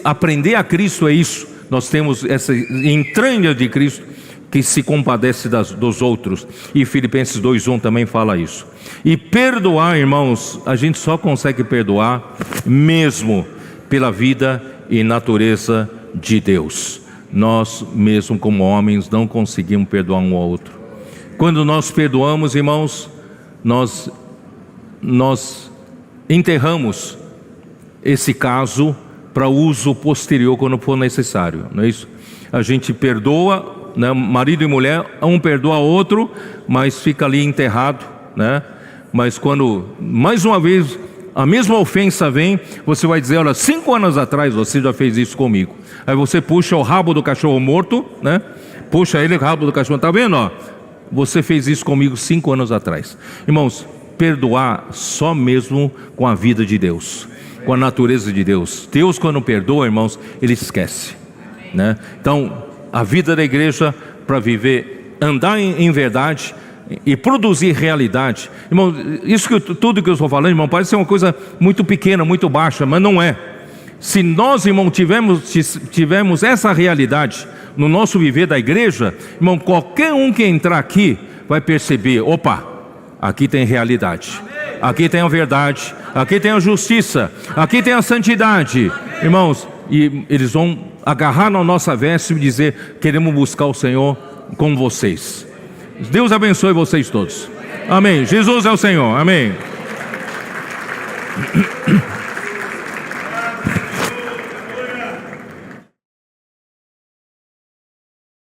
aprender a Cristo é isso. Nós temos essa entranha de Cristo que se compadece dos outros. E Filipenses 2:1 também fala isso. E perdoar, irmãos, a gente só consegue perdoar mesmo pela vida e natureza de Deus. Nós mesmo como homens não conseguimos perdoar um ao outro. Quando nós perdoamos, irmãos, nós enterramos esse caso para uso posterior quando for necessário, não é isso? A gente perdoa, né? Marido e mulher, um perdoa o outro, mas fica ali enterrado, né? Mas quando mais uma vez a mesma ofensa vem, você vai dizer: olha, 5 anos atrás você já fez isso comigo. Aí você puxa o rabo do cachorro morto, né? Puxa ele, o rabo do cachorro, tá vendo, ó? Você fez isso comigo 5 anos atrás. Irmãos, perdoar só mesmo com a vida de Deus, com a natureza de Deus. Deus, quando perdoa, irmãos, Ele esquece, né? Então, a vida da igreja para viver, andar em verdade e produzir realidade. Irmão, tudo que eu estou falando, irmão, parece ser uma coisa muito pequena, muito baixa, mas não é. Se nós, irmão, tivermos essa realidade no nosso viver da igreja, irmão, qualquer um que entrar aqui vai perceber: opa, aqui tem realidade, aqui tem a verdade, aqui tem a justiça, aqui tem a santidade. Irmãos, e eles vão agarrar na nossa veste e dizer: queremos buscar o Senhor com vocês. Deus abençoe vocês todos. Amém. Jesus é o Senhor. Amém.